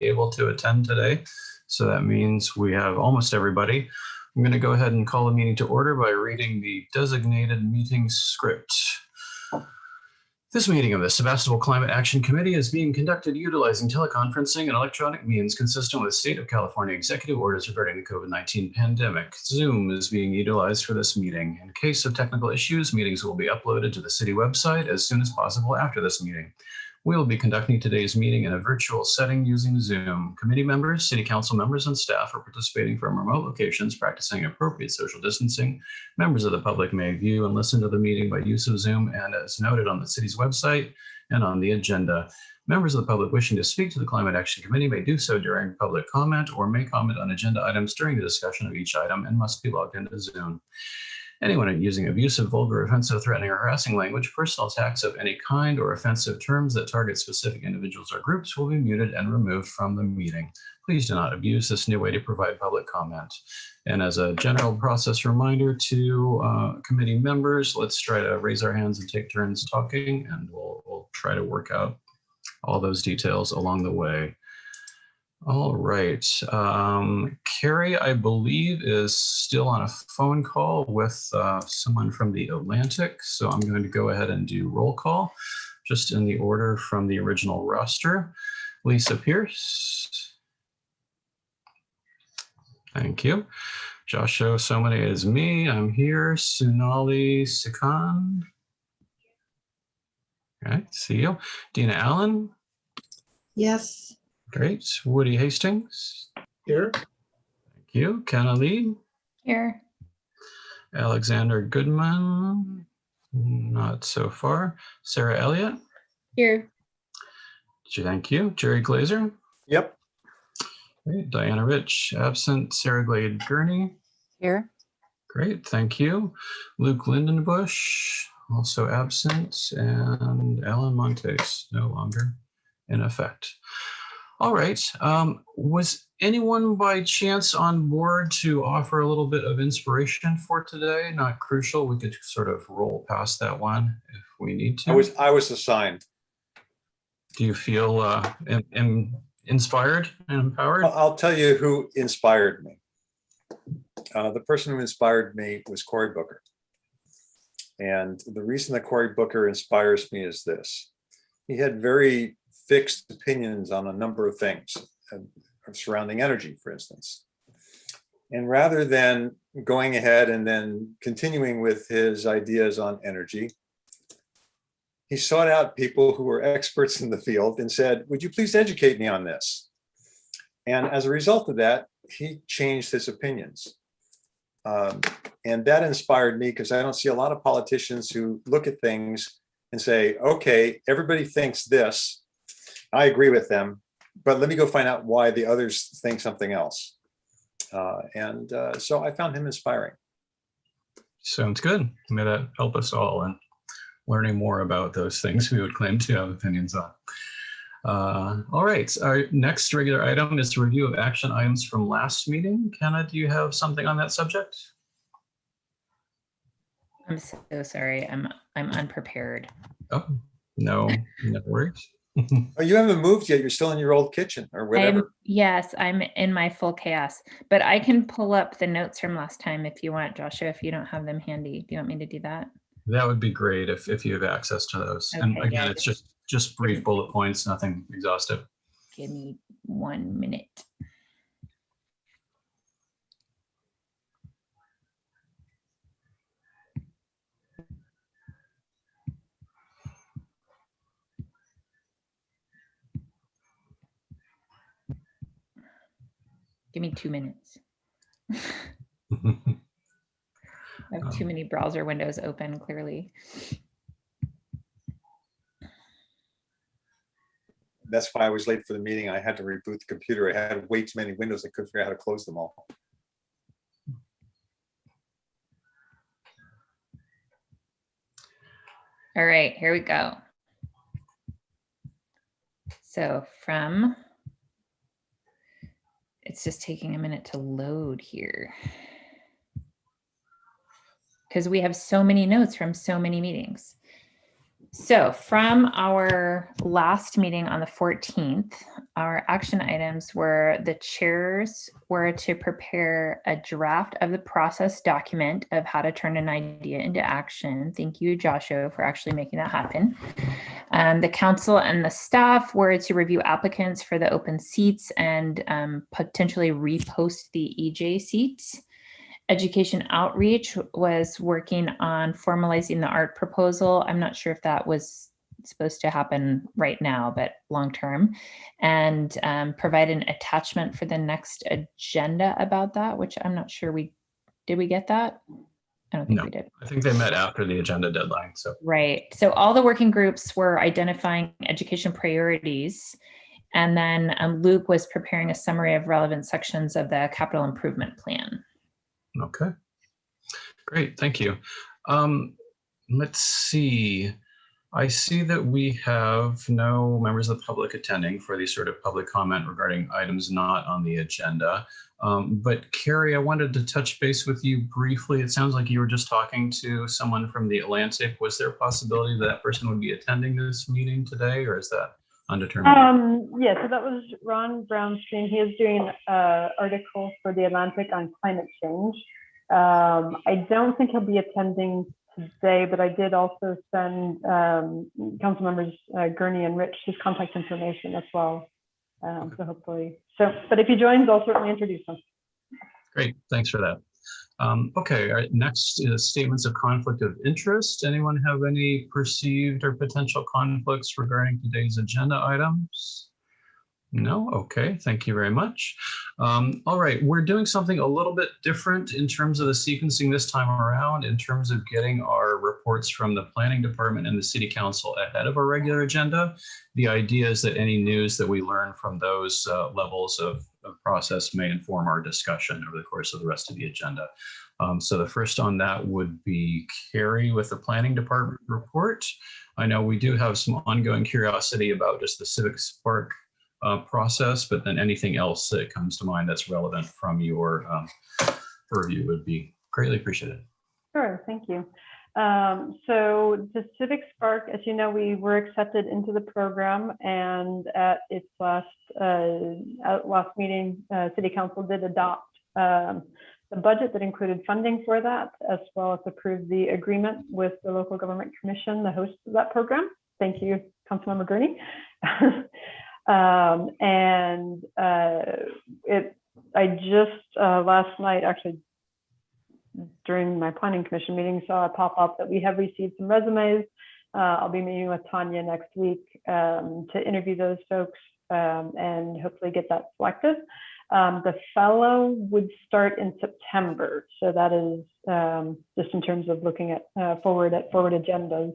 able to attend today. So that means we have almost everybody. I'm going to go ahead and call the meeting to order by reading the designated meeting script. This meeting of the Sebastopol Climate Action Committee is being conducted utilizing teleconferencing and electronic means consistent with State of California executive orders regarding the COVID-19 pandemic. Zoom is being utilized for this meeting. In case of technical issues, meetings will be uploaded to the city website as soon as possible after this meeting. We will be conducting today's meeting in a virtual setting using Zoom. Committee members, city council members, and staff are participating from remote locations, practicing appropriate social distancing. Members of the public may view and listen to the meeting by use of Zoom and as noted on the city's website and on the agenda. Members of the public wishing to speak to the Climate Action Committee may do so during public comment or may comment on agenda items during the discussion of each item and must be logged into Zoom. Anyone using abusive, vulgar, offensive, threatening, or harassing language, personal attacks of any kind, or offensive terms that target specific individuals or groups will be muted and removed from the meeting. Please do not abuse this new way to provide public comment. And as a general process reminder to committee members, let's try to raise our hands and take turns talking, and we'll try to work out all those details along the way. All right. Carrie, I believe, is still on a phone call with someone from the Atlantic. So I'm going to go ahead and do roll call, just in the order from the original roster. Lisa Pierce. Thank you. Joshua Somane is me. I'm here. Sunali Sikhan. All right. See you. Dina Allen. Yes. Great. Woody Hastings. Here. Thank you. Kenna Lee. Here. Alexander Goodman. Not so far. Sarah Elliott. Here. Thank you. Jerry Glazer. Yep. Great. Diana Rich. Absent. Sarah Glade Gurney. Here. Great. Thank you. Luke Lindenbush. Also absent. And Alan Montes. No longer in effect. All right. Was anyone by chance on board to offer a little bit of inspiration for today? Not crucial. We could sort of roll past that one if we need to. I was assigned. Do you feel inspired and empowered? I'll tell you who inspired me. The person who inspired me was Cory Booker. And the reason that Cory Booker inspires me is this. He had very fixed opinions on a number of things surrounding energy, for instance. And rather than going ahead and then continuing with his ideas on energy, he sought out people who were experts in the field and said, would you please educate me on this? And as a result of that, he changed his opinions. And that inspired me because I don't see a lot of politicians who look at things and say, okay, everybody thinks this. I agree with them, but let me go find out why the others think something else. So I found him inspiring. Sounds good. May that help us all in learning more about those things we would claim to have opinions on. All right. Our next regular item is a review of action items from last meeting. Kenna, do you have something on that subject? I'm so sorry. I'm unprepared. Oh, no worries. Oh, you haven't moved yet. You're still in your old kitchen or whatever. Yes, I'm in my full chaos, but I can pull up the notes from last time if you want, Joshua, if you don't have them handy. Do you want me to do that? That would be great if you have access to those. Okay, and again, yeah, it's just brief bullet points, nothing exhaustive. Give me 1 minute. Give me 2 minutes. I have too many browser windows open, clearly. That's why I was late for the meeting. I had to reboot the computer. I had way too many windows. I couldn't figure out how to close them all. All right, here we go. So it's just taking a minute to load here, because we have so many notes from so many meetings. So from our last meeting on the 14th, our action items were the chairs were to prepare a draft of the process document of how to turn an idea into action. Thank you, Joshua, for actually making that happen. The council and the staff were to review applicants for the open seats and potentially repost the EJ seats. Education outreach was working on formalizing the art proposal. I'm not sure if that was supposed to happen right now, but long term, and provide an attachment for the next agenda about that, which I'm not sure did we get that? I don't think No. we did. I think they met after the agenda deadline. So Right. So all the working groups were identifying education priorities. And then Luke was preparing a summary of relevant sections of the capital improvement plan. okay, great, thank you. Let's see. I see that we have no members of the public attending for the sort of public comment regarding items not on the agenda. But Carrie, I wanted to touch base with you briefly. It sounds like you were just talking to someone from the Atlantic. Was there a possibility that that person would be attending this meeting today, or is that undetermined? Yeah, so that was Ron Brownstein. He is doing an article for the Atlantic on climate change. I don't think he'll be attending today, but I did also send council members Gurney and Rich his contact information as well. So hopefully, but if he joins, I'll certainly introduce him. Great, thanks for that. Okay, all right, next is statements of conflict of interest. Anyone have any perceived or potential conflicts regarding today's agenda items? No? Okay, thank you very much. All right, we're doing something a little bit different in terms of the sequencing this time around, in terms of getting our reports from the planning department and the city council ahead of our regular agenda. The idea is that any news that we learn from those levels of process may inform our discussion over the course of the rest of the agenda. So the first on that would be Carrie with the planning department report. I know we do have some ongoing curiosity about just the Civic Spark process, but then anything else that comes to mind that's relevant from your purview would be greatly appreciated. Sure, thank you. So the Civic Spark, as you know, we were accepted into the program, and at its last meeting, City Council did adopt the budget that included funding for that, as well as approved the agreement with the Local Government Commission, the host of that program. Thank you, Councilmember Gurney. I just last night, actually during my planning commission meeting, saw a pop up that we have received some resumes. I'll be meeting with Tanya next week to interview those folks and hopefully get that selected. The fellow would start in September, so that is just in terms of looking at forward agendas.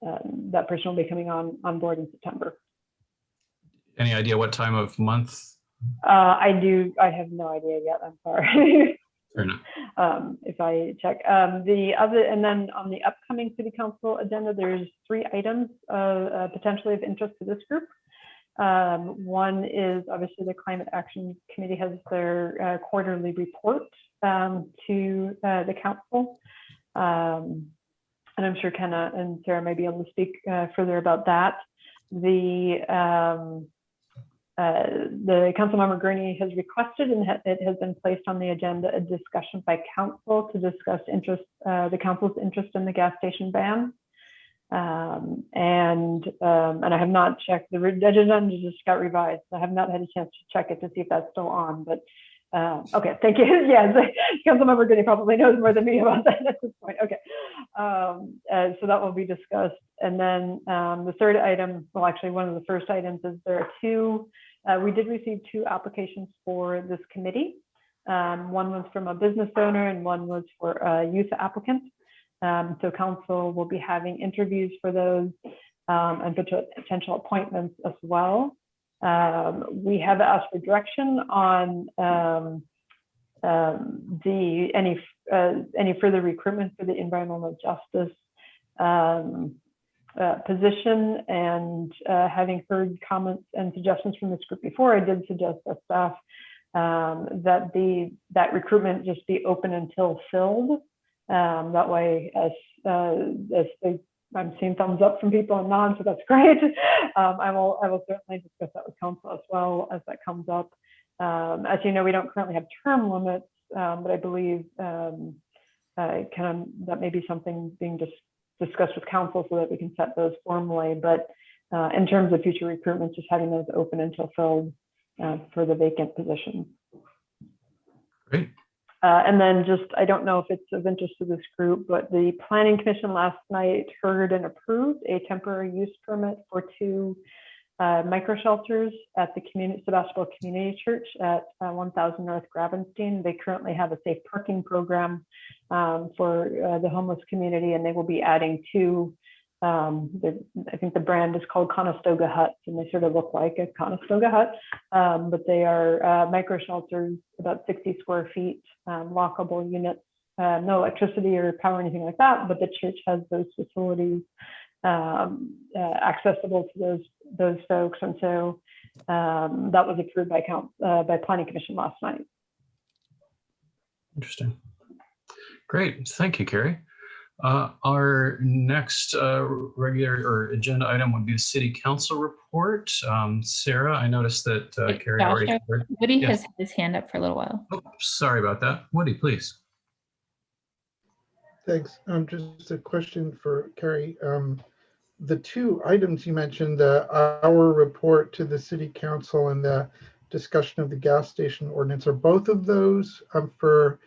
That person will be coming on board in September. Any idea what time of month? I have no idea yet. I'm sorry. Fair enough. If I check and then on the upcoming city council agenda, there's 3 items potentially of interest to this group. One is obviously the Climate Action Committee has their quarterly report to the council. And I'm sure Kenna and Sarah may be able to speak further about that. The Councilmember Gurney has requested, and it has been placed on the agenda, a discussion by council to discuss the council's interest in the gas station ban. And I have not checked the agenda; just got revised. So I have not had a chance to check it to see if that's still on. But okay, thank you. Yeah, Councilmember Gurney probably knows more than me about that at this point. Okay, so that will be discussed. And then the third item, well, actually one of the first items is there are 2. We did receive 2 applications for this committee. One was from a business owner and one was for a youth applicant. So council will be having interviews for those and potential appointments as well. We have asked for direction on any further recruitment for the environmental justice position, and having heard comments and suggestions from this group before, I did suggest as staff that recruitment just be open until filled. That way, as the I'm seeing thumbs up from people and nods, so that's great. I will certainly discuss that with council as well as that comes up. As you know, we don't currently have term limits, but I believe that may be something being discussed with council so that we can set those formally. But in terms of future recruitment, just having those open until filled for the vacant positions. Great. And then just, I don't know if it's of interest to this group, but the Planning Commission last night heard and approved a temporary use permit for 2 micro shelters at the Sebastopol Community Church at 1000 North Gravenstein. They currently have a safe parking program for the homeless community, and they will be adding 2. I think the brand is called Conestoga Huts, and they sort of look like a Conestoga hut, but they are micro shelters, about 60 square feet, lockable units, no electricity or power or anything like that, but the church has those facilities accessible to those folks. And so that was approved by Planning Commission last night. Interesting. Great. Thank you, Carrie. Our next regular or agenda item would be the City Council report. Sarah, I noticed that Carrie already Josh, covered. Woody Yes. has had his hand up for a little while. Oh, sorry about that. Woody, please. Thanks. Just a question for Carrie. The 2 items you mentioned, our report to the City Council and the discussion of the gas station ordinance, are both of those for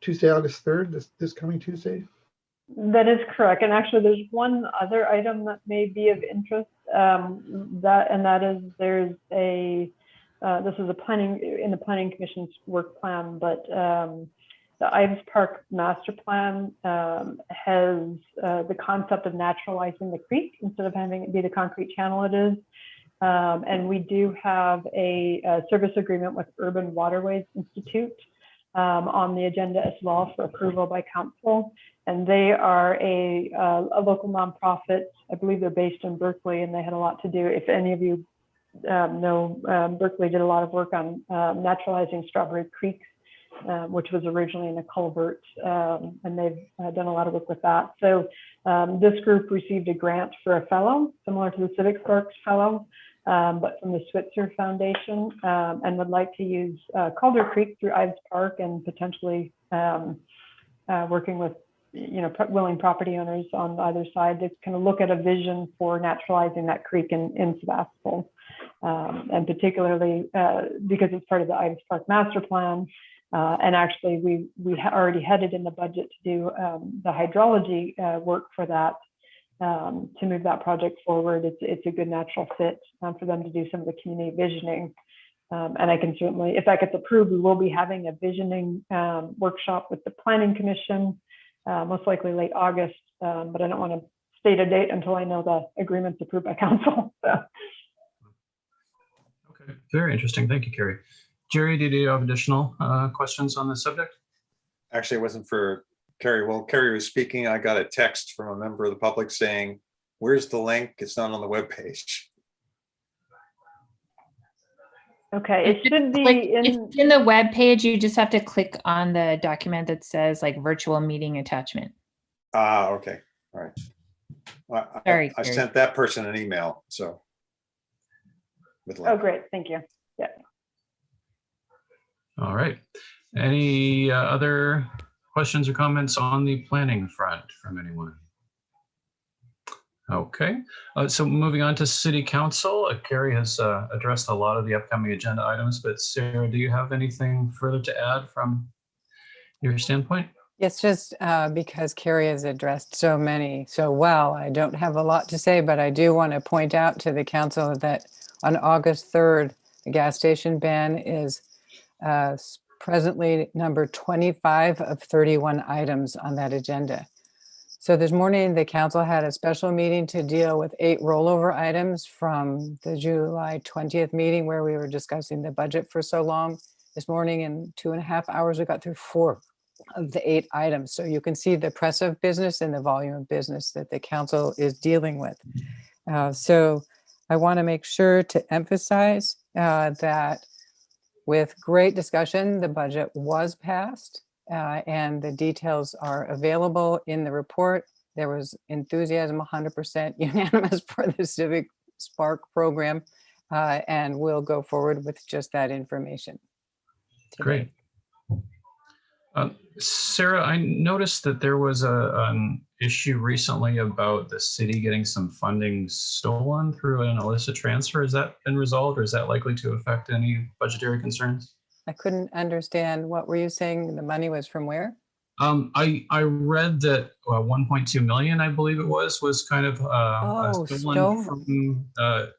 Tuesday, August 3rd, this coming Tuesday? That is correct. And actually, there's one other item that may be of interest. That is there's a this is in the Planning Commission's work plan, but the Ives Park Master Plan has the concept of naturalizing the creek instead of having it be the concrete channel it is. And we do have a service agreement with Urban Waterways Institute on the agenda as well for approval by council. And they are a local nonprofit. I believe they're based in Berkeley, and they had a lot to do. If any of you know, Berkeley did a lot of work on naturalizing Strawberry Creek, which was originally in a culvert, and they've done a lot of work with that. So this group received a grant for a fellow, similar to the Civic Sparks Fellow, but from the Switzer Foundation, and would like to use Calder Creek through Ives Park and potentially working with willing property owners on either side to kind of look at a vision for naturalizing that creek in Sebastopol, and particularly because it's part of the Ives Park Master Plan. And actually, we already had it in the budget to do the hydrology work for that, to move that project forward. It's a good natural fit for them to do some of the community visioning. And I can certainly, if that gets approved, we will be having a visioning workshop with the Planning Commission, most likely late August, but I don't want to state a date until I know the agreement's approved by council. So. Okay, very interesting. Thank you, Carrie. Jerry, did you have additional questions on this subject? Actually, it wasn't for Carrie. While Carrie was speaking, I got a text from a member of the public saying, "Where's the link? It's not on the webpage." Okay, it should be It's in the web page. You just have to click on the document that says like virtual meeting attachment. Ah, okay. All right. Sorry, I Carrie. sent that person an email, so. With Oh, link. great. Thank you. Yeah. All right. Any other questions or comments on the planning front from anyone? Okay, so moving on to City Council. Carrie has addressed a lot of the upcoming agenda items, but Sarah, do you have anything further to add from your standpoint? Yes, just because Carrie has addressed so many so well, I don't have a lot to say, but I do want to point out to the council that on August 3rd, the gas station ban is presently number 25 of 31 items on that agenda. So this morning, the council had a special meeting to deal with 8 rollover items from the July 20th meeting where we were discussing the budget for so long. This morning, in 2.5 hours, we got through 4 of the 8 items. So you can see the press of business and the volume of business that the council is dealing with. So I want to make sure to emphasize that with great discussion, the budget was passed. And the details are available in the report. There was enthusiasm, 100% unanimous for the Civic Spark program. And we'll go forward with just that information. today. Great. Sarah, I noticed that there was an issue recently about the city getting some funding stolen through an illicit transfer. Has that been resolved, or is that likely to affect any budgetary concerns? I couldn't understand. What were you saying? The money was from where? I read that 1.2 million, I believe it was kind of stolen from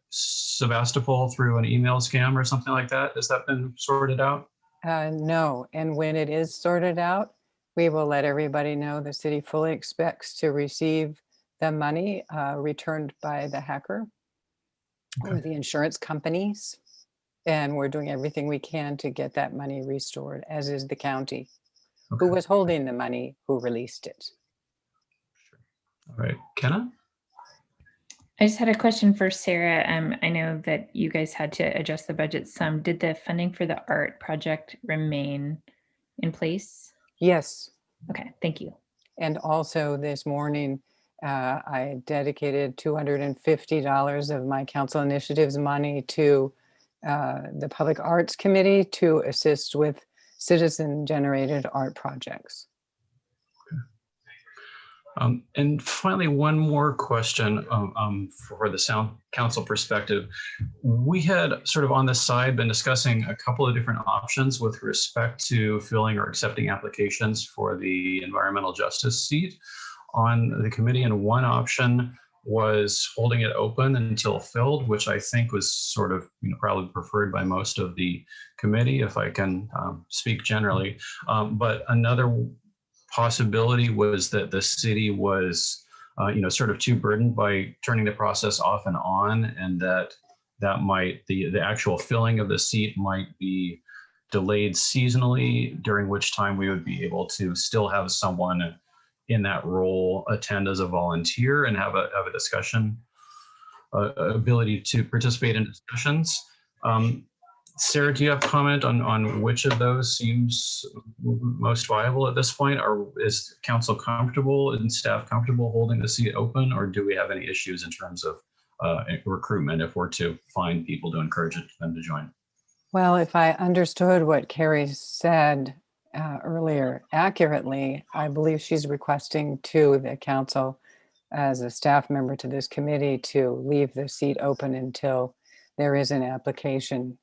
Sebastopol through an email scam or something like that. Has that been sorted out? No, and when it is sorted out, we will let everybody know. The city fully expects to receive the money returned by the hacker or the insurance companies. And we're doing everything we can to get that money restored, as is the county, who was holding the money, who released it. All right, Kenna? I just had a question for Sarah. I know that you guys had to adjust the budget some. Did the funding for the art project remain in place? Yes. Okay, thank you. And also this morning, I dedicated $250 of my council initiatives money to the Public Arts Committee to assist with citizen-generated art projects. And finally, one more question for the Sound Council perspective. We had sort of on the side been discussing a couple of different options with respect to filling or accepting applications for the environmental justice seat on the committee. And one option was holding it open until filled, which I think was sort of probably preferred by most of the committee, if I can speak generally. But another possibility was that the city was, sort of too burdened by turning the process off and on, and that might, the actual filling of the seat might be delayed seasonally, during which time we would be able to still have someone in that role attend as a volunteer and have a discussion, ability to participate in discussions. Sarah, do you have comment on which of those seems most viable at this point? Or is council comfortable and staff comfortable holding the seat open, or do we have any issues in terms of recruitment if we're to find people to encourage them to join? Well, if I understood what Carrie said earlier accurately, I believe she's requesting to the council as a staff member to this committee to leave the seat open until there is an application.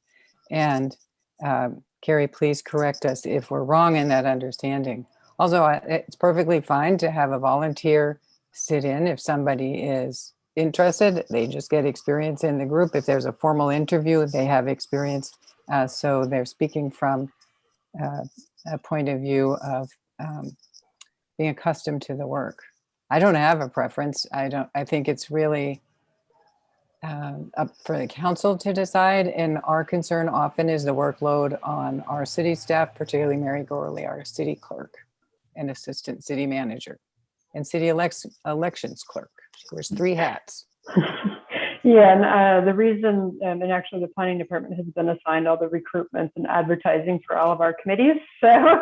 And Carrie, please correct us if we're wrong in that understanding. Also, it's perfectly fine to have a volunteer sit in if somebody is interested. They just get experience in the group. If there's a formal interview, they have experience. So they're speaking from a point of view of being accustomed to the work. I don't have a preference. I think it's really up for the council to decide. And our concern often is the workload on our city staff, particularly Mary Gorley, our city clerk and assistant city manager and city elections clerk. She wears 3 hats. Yeah, and the reason, and actually the planning department has been assigned all the recruitment and advertising for all of our committees. So,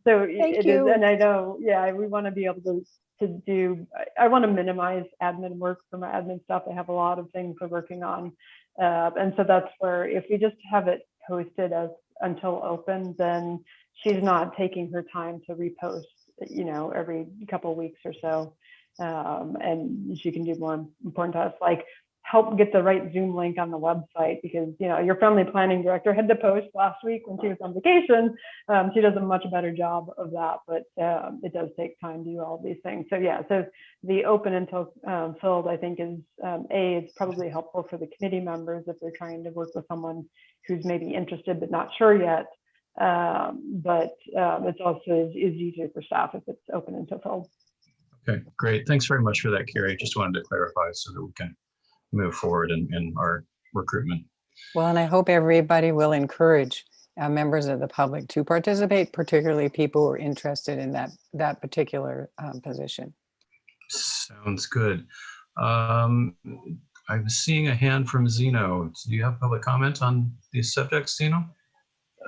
Thank you. And I know, yeah, we want to be able to do, I want to minimize admin work for my admin staff. I have a lot of things we're working on. And so that's where if we just have it posted as until open, then she's not taking her time to repost, every couple of weeks or so. And she can do more important tasks like help get the right Zoom link on the website, because your family planning director had to post last week when she was on vacation. She does a much better job of that, but it does take time to do all these things. So yeah, so the open until filled, I think is it's probably helpful for the committee members if they're trying to work with someone who's maybe interested but not sure yet. But it's also is easier for staff if it's open until filled. Okay, great. Thanks very much for that, Carrie. Just wanted to clarify so that we can move forward in our recruitment. Well, and I hope everybody will encourage members of the public to participate, particularly people who are interested in that particular position. Sounds good. I'm seeing a hand from Zeno. Do you have public comment on these subjects, Zeno?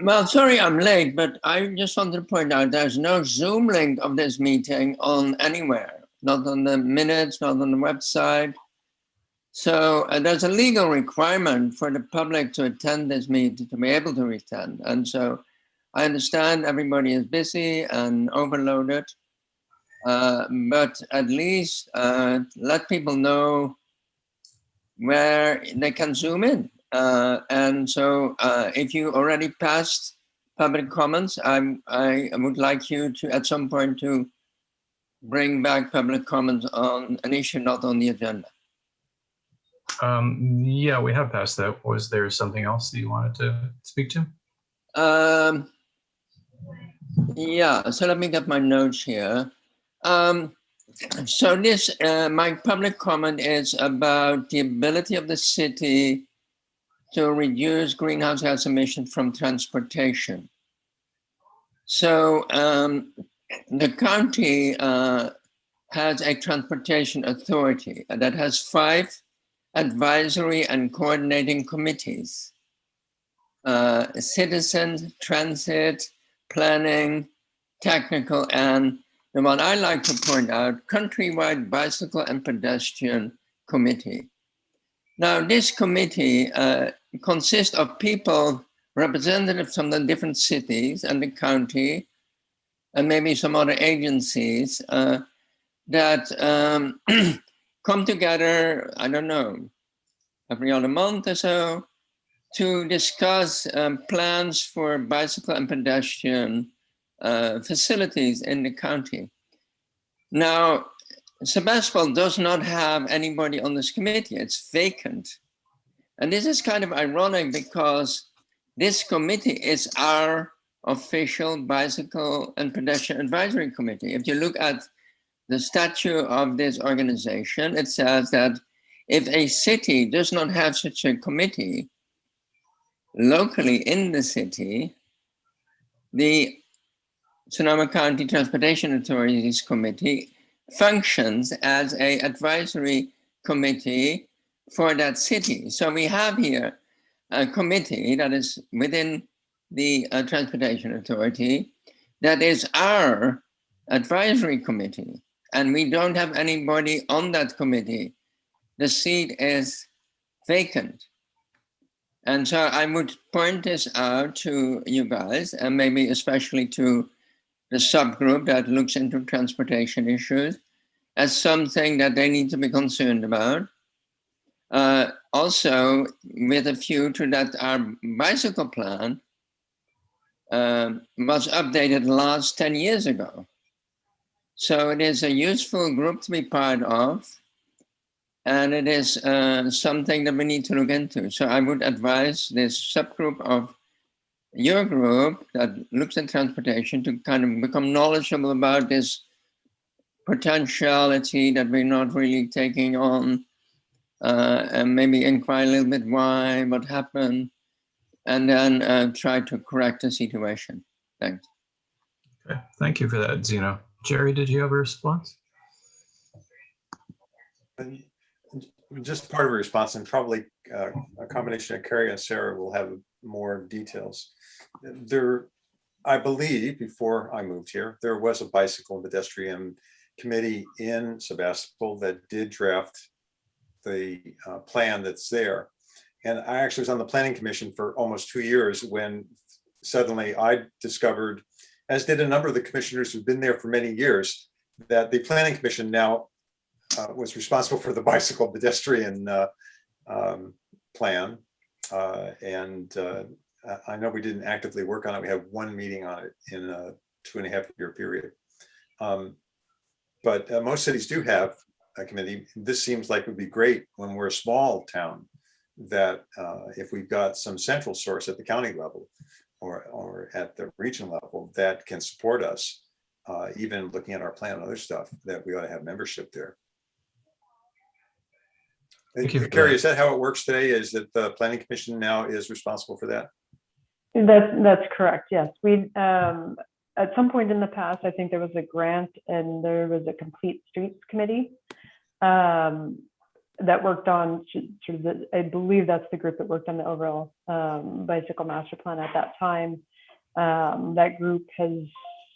Well, sorry I'm late, but I just wanted to point out there's no Zoom link of this meeting on anywhere, not on the minutes, not on the website. So there's a legal requirement for the public to attend this meeting, to be able to attend. And so I understand everybody is busy and overloaded, but at least let people know where they can Zoom in. And so if you already passed public comments, I would like you to, at some point, to bring back public comments on an issue not on the agenda. Yeah, we have passed that. Was there something else that you wanted to speak to? Yeah, so let me get my notes here. So this, my public comment is about the ability of the city to reduce greenhouse gas emissions from transportation. So the county has a transportation authority that has 5 advisory and coordinating committees: citizens, transit, planning, technical, and the one I like to point out, Countrywide Bicycle and Pedestrian Committee. Now, this committee consists of people, representatives from the different cities and the county, and maybe some other agencies that come together, I don't know, every other month or so, to discuss plans for bicycle and pedestrian facilities in the county. Now, Sebastopol does not have anybody on this committee. It's vacant. And this is kind of ironic because this committee is our official bicycle and pedestrian advisory committee. If you look at the statute of this organization, it says that if a city does not have such a committee locally in the city, the Sonoma County Transportation Authorities Committee functions as an advisory committee for that city. So we have here a committee that is within the Transportation Authority that is our advisory committee, and we don't have anybody on that committee. The seat is vacant. And so I would point this out to you guys, and maybe especially to the subgroup that looks into transportation issues, as something that they need to be concerned about. Also, with a view to that our bicycle plan was updated last 10 years ago. So it is a useful group to be part of, and it is something that we need to look into. So I would advise this subgroup of your group that looks at transportation to kind of become knowledgeable about this potentiality that we're not really taking on, and maybe inquire a little bit why, what happened, and then try to correct the situation. Thanks. Okay, thank you for that, Zeno. Jerry, did you have a response? Just part of a response, and probably a combination of Carrie and Sarah will have more details. There, I believe, before I moved here, there was a bicycle and pedestrian committee in Sebastopol that did draft the plan that's there. And I actually was on the planning commission for almost 2 years when suddenly I discovered, as did a number of the commissioners who've been there for many years, that the planning commission now was responsible for the bicycle pedestrian plan. I know we didn't actively work on it. We had one meeting on it in a 2.5-year period. But most cities do have a committee. This seems like it would be great when we're a small town, that if we've got some central source at the county level or at the regional level that can support us, even looking at our plan and other stuff, that we ought to have membership there. Carrie, is that how it works today? Is that the planning commission now is responsible for that? That's correct. Yes, we at some point in the past, I think there was a grant and there was a complete streets committee. that worked on sort of I believe that's the group that worked on the overall bicycle master plan at that time. That group has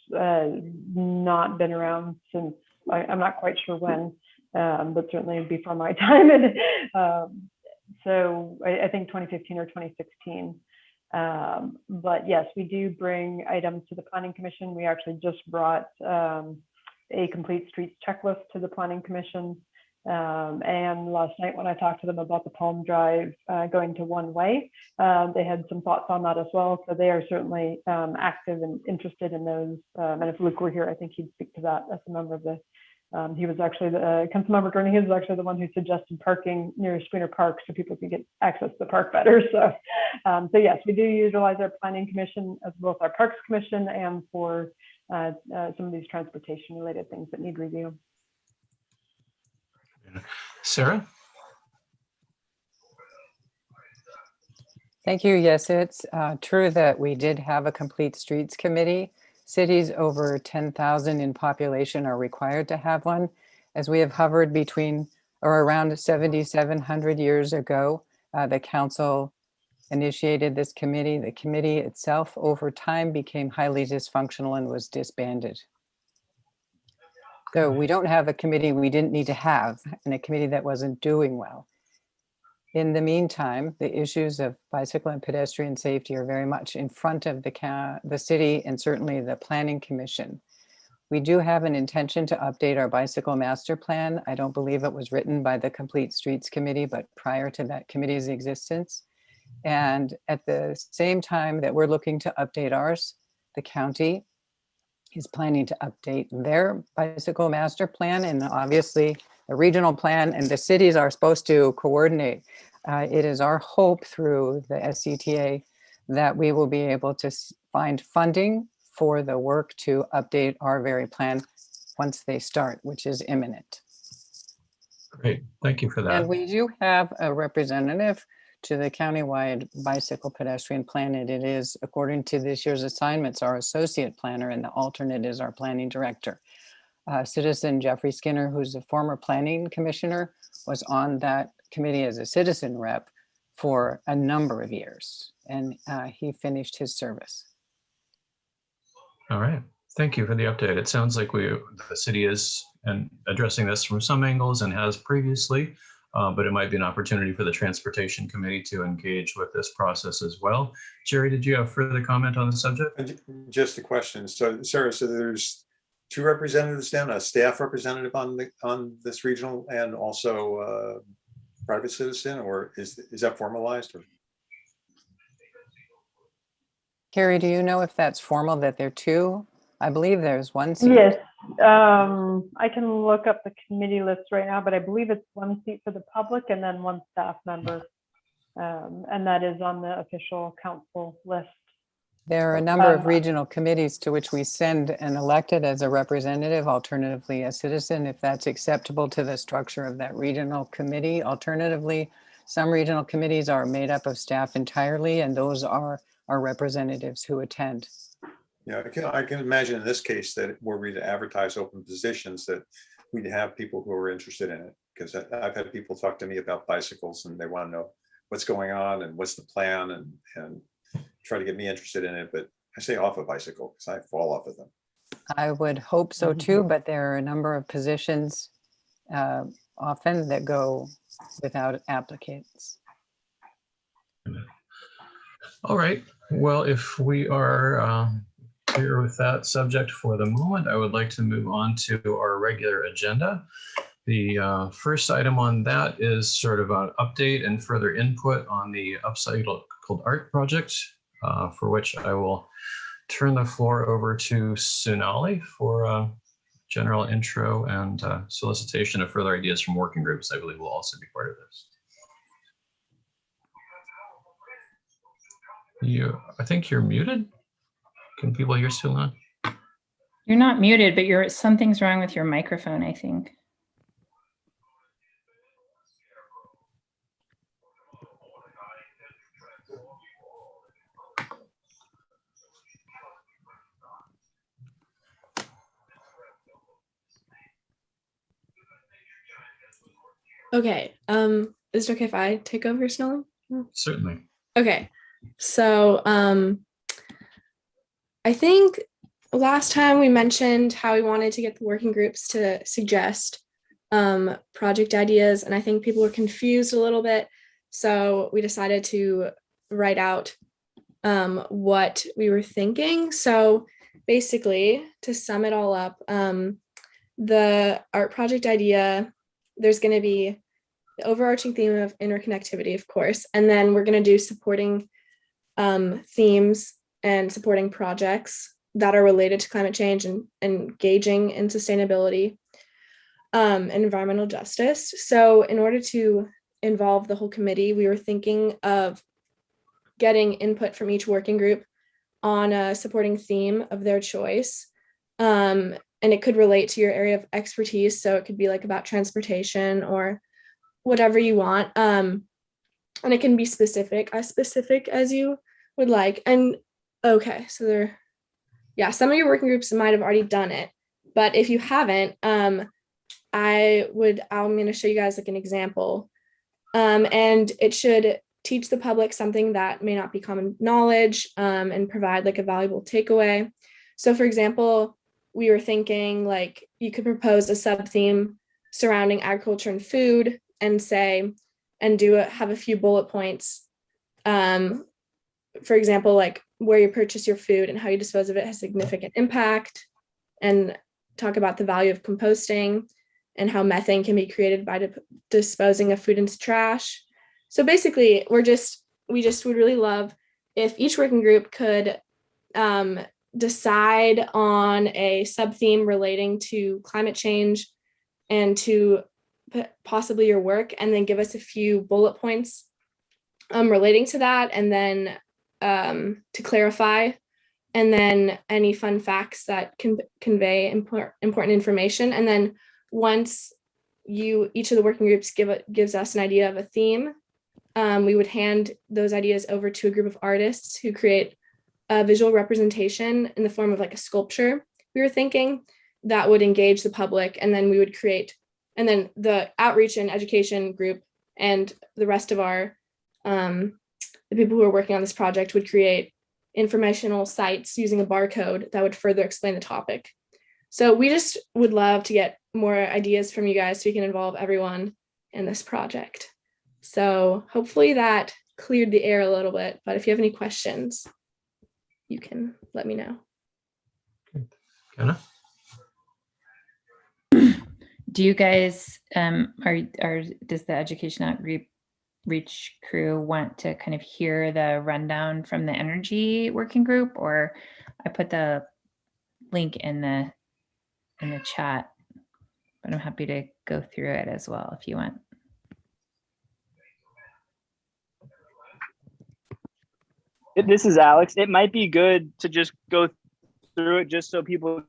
not been around since, I'm not quite sure when, but certainly before my time. And so I think 2015 or 2016. But yes, we do bring items to the Planning Commission. We actually just brought a complete streets checklist to the Planning Commission. And last night when I talked to them about the Palm Drive going to one way, they had some thoughts on that as well. So they are certainly active and interested in those. And if Luke were here, I think he'd speak to that as a member of the, he was actually the Councilmember Gurney, he was actually the one who suggested parking near Spooner Park so people could get access to the park better. So, so yes, we do utilize our Planning Commission as both our Parks Commission and for some of these transportation related things that need review. Sarah? Thank you. Yes, it's true that we did have a complete streets committee. Cities over 10,000 in population are required to have one, as we have hovered between or around 7,700 years ago. The council initiated this committee. The committee itself over time became highly dysfunctional and was disbanded. So we don't have a committee we didn't need to have, and a committee that wasn't doing well. In the meantime, the issues of bicycle and pedestrian safety are very much in front of the city and certainly the Planning Commission. We do have an intention to update our bicycle master plan. I don't believe it was written by the Complete Streets Committee, but prior to that committee's existence. And at the same time that we're looking to update ours, the county is planning to update their bicycle master plan, and obviously the regional plan and the cities are supposed to coordinate. It is our hope through the SCTA that we will be able to find funding for the work to update our very plan once they start, which is imminent. Great, thank you for that. And we do have a representative to the countywide bicycle pedestrian plan. And it is, according to this year's assignments, our associate planner, and the alternate is our planning director. Citizen Jeffrey Skinner, who's a former planning commissioner, was on that committee as a citizen rep for a number of years, and he finished his service. All right, thank you for the update. It sounds like the city is addressing this from some angles and has previously, but it might be an opportunity for the Transportation Committee to engage with this process as well. Jerry, did you have further comment on the subject? Just a question. So Sarah, so there's two representatives down, a staff representative on this regional and also private citizen, or is that formalized? Or? Carrie, do you know if that's formal that there are two? I believe there's one seat. Yes, I can look up the committee list right now, but I believe it's one seat for the public and then one staff member. And that is on the official council list. There are a number of regional committees to which we send an elected as a representative, alternatively a citizen, if that's acceptable to the structure of that regional committee. Alternatively, some regional committees are made up of staff entirely, and those are our representatives who attend. Yeah, I can imagine in this case that were we to advertise open positions that we'd have people who are interested in it, because I've had people talk to me about bicycles and they want to know what's going on and what's the plan and try to get me interested in it, but I stay off a bicycle because I fall off of them. I would hope so too, but there are a number of positions often that go without applicants. All right, well, if we are clear with that subject for the moment, I would like to move on to our regular agenda. The first item on that is sort of an update and further input on the Upcycled Art project, for which I will turn the floor over to Sonali for a general intro and solicitation of further ideas from working groups. I believe will also be part of this. I think you're muted. Can people hear Sonali? You're not muted, but something's wrong with your microphone, I think. Okay. Is it okay if I take over, Snelling? Certainly. Okay. So I think last time we mentioned how we wanted to get the working groups to suggest project ideas, and I think people were confused a little bit. So we decided to write out what we were thinking. So basically, to sum it all up, the art project idea, there's going to be the overarching theme of interconnectivity, of course, and then we're going to do supporting themes and supporting projects that are related to climate change and engaging in sustainability and environmental justice. So in order to involve the whole committee, we were thinking of getting input from each working group on a supporting theme of their choice. And it could relate to your area of expertise. So it could be like about transportation or whatever you want. And it can be as specific as you would like. And okay, so some of your working groups might have already done it, but if you haven't, I'm going to show you guys like an example. And it should teach the public something that may not be common knowledge, and provide like a valuable takeaway. So for example, we were thinking like you could propose a sub-theme surrounding agriculture and food and have a few bullet points. For example, like where you purchase your food and how you dispose of it has significant impact, and talk about the value of composting and how methane can be created by disposing of food into trash. So basically, we just would really love if each working group could decide on a sub-theme relating to climate change and to possibly your work, and then give us a few bullet points relating to that, and then to clarify, and then any fun facts that can convey important information. And then once each of the working groups gives us an idea of a theme, we would hand those ideas over to a group of artists who create a visual representation in the form of like a sculpture, we were thinking, that would engage the public. And then we would and then the outreach and education group and the rest of the people who are working on this project would create informational sites using a barcode that would further explain the topic. So we just would love to get more ideas from you guys so we can involve everyone in this project. So hopefully that cleared the air a little bit, but if you have any questions, you can let me know. Kenna? Do you guys does the Education Outreach crew want to kind of hear the rundown from the energy working group? Or I put the link in the chat, but I'm happy to go through it as well if you want. This is Alex. It might be good to just go through it just so people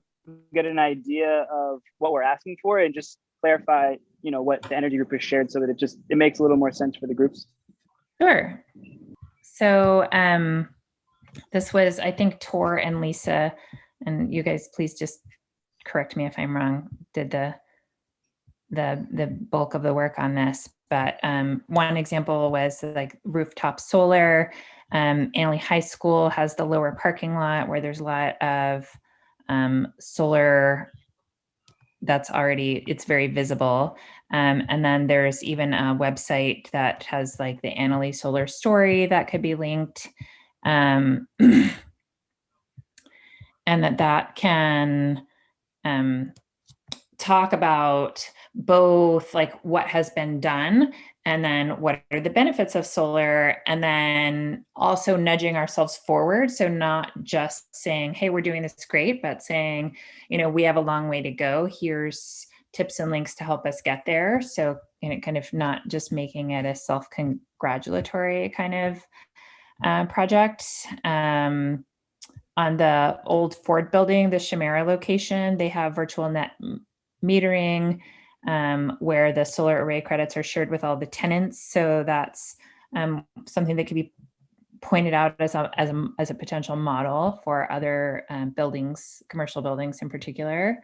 get an idea of what we're asking for, and just clarify, what the energy group has shared, so that it makes a little more sense for the groups. Sure. So this was, I think, Tor and Lisa, and you guys please just correct me if I'm wrong, did the bulk of the work on this. But one example was like rooftop solar. Annalee High School has the lower parking lot where there's a lot of solar that's it's very visible. And then there's even a website that has like the Annalee Solar Story that could be linked. And that can talk about both like what has been done, and then what are the benefits of solar, and then also nudging ourselves forward. So not just saying, hey, we're doing this great, but saying, we have a long way to go. Here's tips and links to help us get there. So, kind of not just making it a self-congratulatory kind of project. On the old Ford building, the Chimera location, they have virtual net metering, where the solar array credits are shared with all the tenants. So that's something that could be pointed out as a potential model for other buildings, commercial buildings in particular.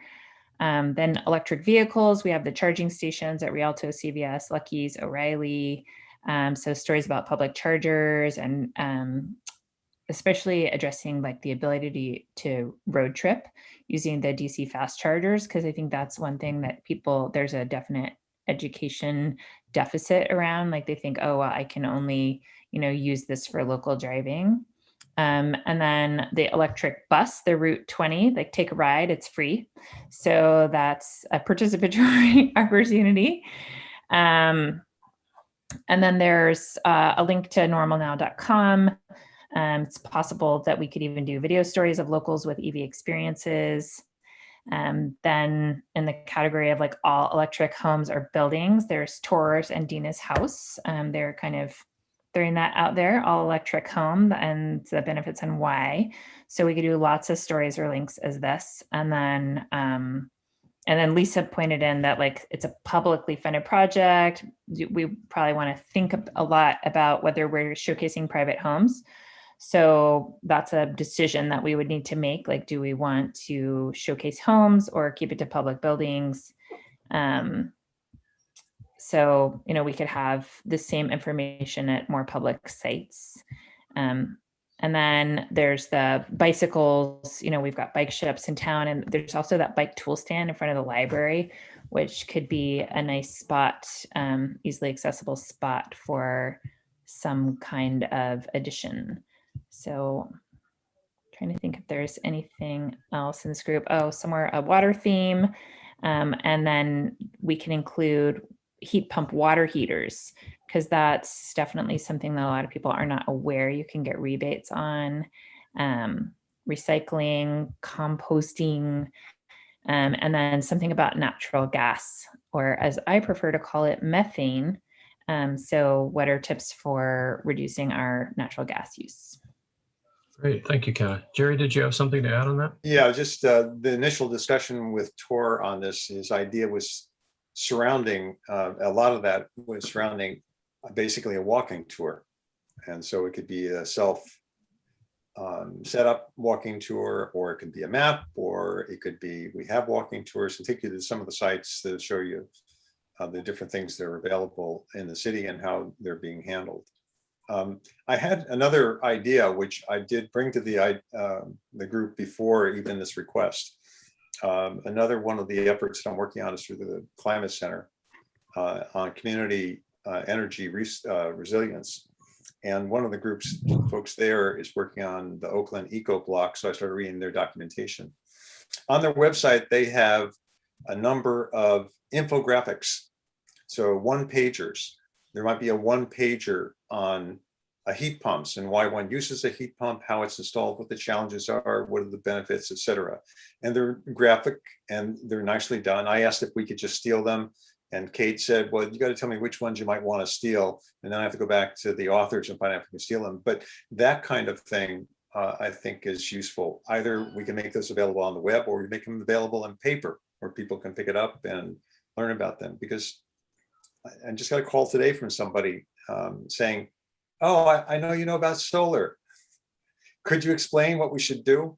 Then electric vehicles, we have the charging stations at Rialto, CVS, Lucky's, O'Reilly. So stories about public chargers and especially addressing like the ability to road trip using the DC fast chargers, because I think that's one thing that there's a definite education deficit around. Like they think, oh, well, I can only, use this for local driving. And then the electric bus, the Route 20, like take a ride, it's free. So that's a participatory opportunity. And then there's a link to normalnow.com. It's possible that we could even do video stories of locals with EV experiences. Then in the category of like all electric homes or buildings, there's Tours and Dina's House. They're kind of throwing that out there, all electric home and the benefits and why. So we could do lots of stories or links as this. And then Lisa pointed in that like it's a publicly funded project. We probably want to think a lot about whether we're showcasing private homes. So that's a decision that we would need to make. Like, do we want to showcase homes or keep it to public buildings? So, we could have the same information at more public sites. And then there's the bicycles, we've got bike shops in town, and there's also that bike tool stand in front of the library, which could be a nice spot, easily accessible spot for some kind of addition. So trying to think if there's anything else in this group. Oh, somewhere a water theme. And then we can include heat pump water heaters, because that's definitely something that a lot of people are not aware you can get rebates on. Recycling, composting, and then something about natural gas, or as I prefer to call it, methane. So what are tips for reducing our natural gas use? Great, thank you, Kenna. Jerry, did you have something to add on that? Yeah, just the initial discussion with Tor on this, his idea was surrounding, a lot of that was surrounding basically a walking tour. And so it could be a self set up walking tour, or it could be a map, or it could be, we have walking tours and take you to some of the sites that show you the different things that are available in the city and how they're being handled. I had another idea, which I did bring to the group before even this request. Another one of the efforts that I'm working on is through the Climate Center on community energy resilience. And one of the group's folks there is working on the Oakland Eco Block. So I started reading their documentation. On their website, they have a number of infographics. So one-pagers. There might be a one-pager on heat pumps and why one uses a heat pump, how it's installed, what the challenges are, what are the benefits, etc. And they're graphic and they're nicely done. I asked if we could just steal them, and Kate said, well, you got to tell me which ones you might want to steal, and then I have to go back to the authors and find out if we can steal them. But that kind of thing, I think, is useful. Either we can make those available on the web, or we make them available in paper where people can pick it up and learn about them. Because I just got a call today from somebody saying, oh, I know you know about solar. Could you explain what we should do?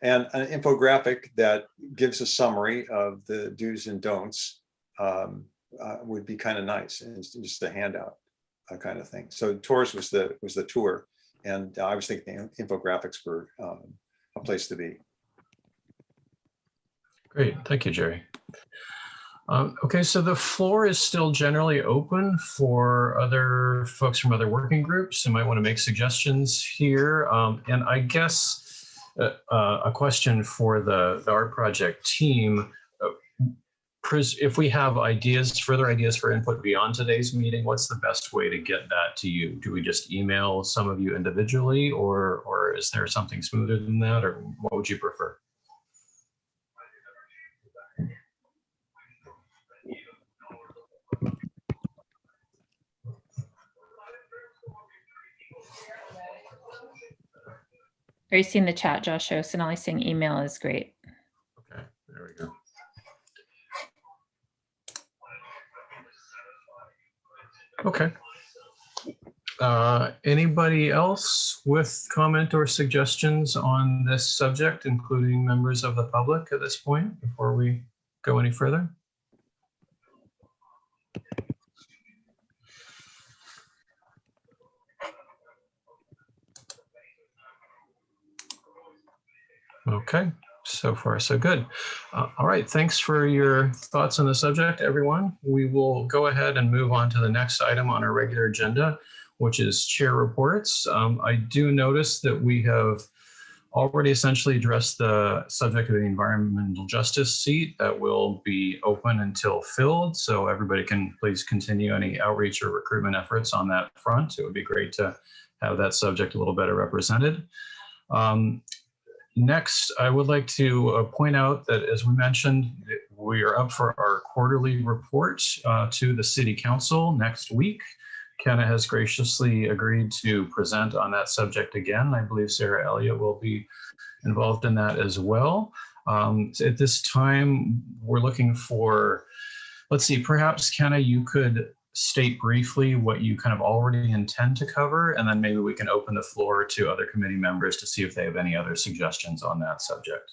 And an infographic that gives a summary of the do's and don'ts would be kind of nice, and just a handout kind of thing. So Tours was the tour, and I was thinking infographics were a place to be. Great, thank you, Jerry. Okay, so the floor is still generally open for other folks from other working groups who might want to make suggestions here. And I guess a question for the Art Project team. If we have further ideas for input beyond today's meeting, what's the best way to get that to you? Do we just email some of you individually, or is there something smoother than that, or what would you prefer? Are you seeing the chat, Josh? So Sonali's saying email is great. Okay, there we go. Okay. Anybody else with comment or suggestions on this subject, including members of the public at this point, before we go any further? Okay, so far so good. All right, thanks for your thoughts on the subject, everyone. We will go ahead and move on to the next item on our regular agenda, which is chair reports. I do notice that we have already essentially addressed the subject of the environmental justice seat that will be open until filled. So everybody can please continue any outreach or recruitment efforts on that front. It would be great to have that subject a little better represented. Next, I would like to point out that, as we mentioned, we are up for our quarterly report to the City Council next week. Kenna has graciously agreed to present on that subject again. I believe Sarah Elliott will be involved in that as well. At this time, we're looking for, let's see, perhaps Kenna, you could state briefly what you kind of already intend to cover, and then maybe we can open the floor to other committee members to see if they have any other suggestions on that subject.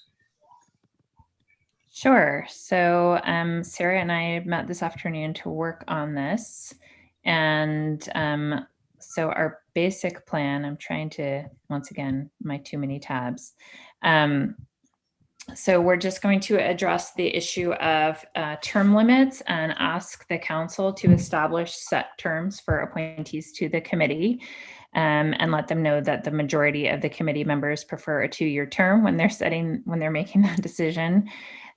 Sure. So Sarah and I met this afternoon to work on this. And so our basic plan, I'm trying to, once again, my too many tabs. So we're just going to address the issue of term limits and ask the council to establish set terms for appointees to the committee, and let them know that the majority of the committee members prefer a 2-year term when they're making that decision,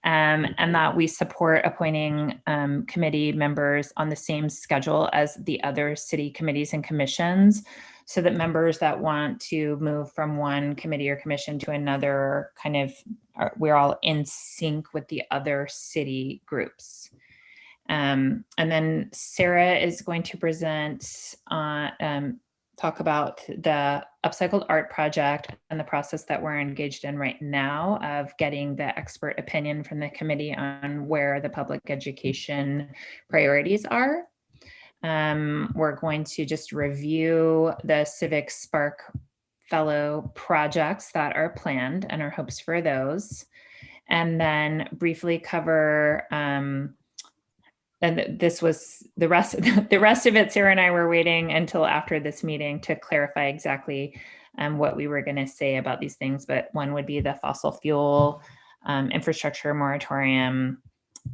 and that we support appointing committee members on the same schedule as the other city committees and commissions, so that members that want to move from one committee or commission to another we're all in sync with the other city groups. And then Sarah is going to present talk about the Upcycled Art Project and the process that we're engaged in right now of getting the expert opinion from the committee on where the public education priorities are. We're going to just review the Civic Spark Fellow projects that are planned and our hopes for those, and then briefly cover, and this was the rest of it. Sarah and I were waiting until after this meeting to clarify exactly what we were going to say about these things, but one would be the fossil fuel infrastructure moratorium,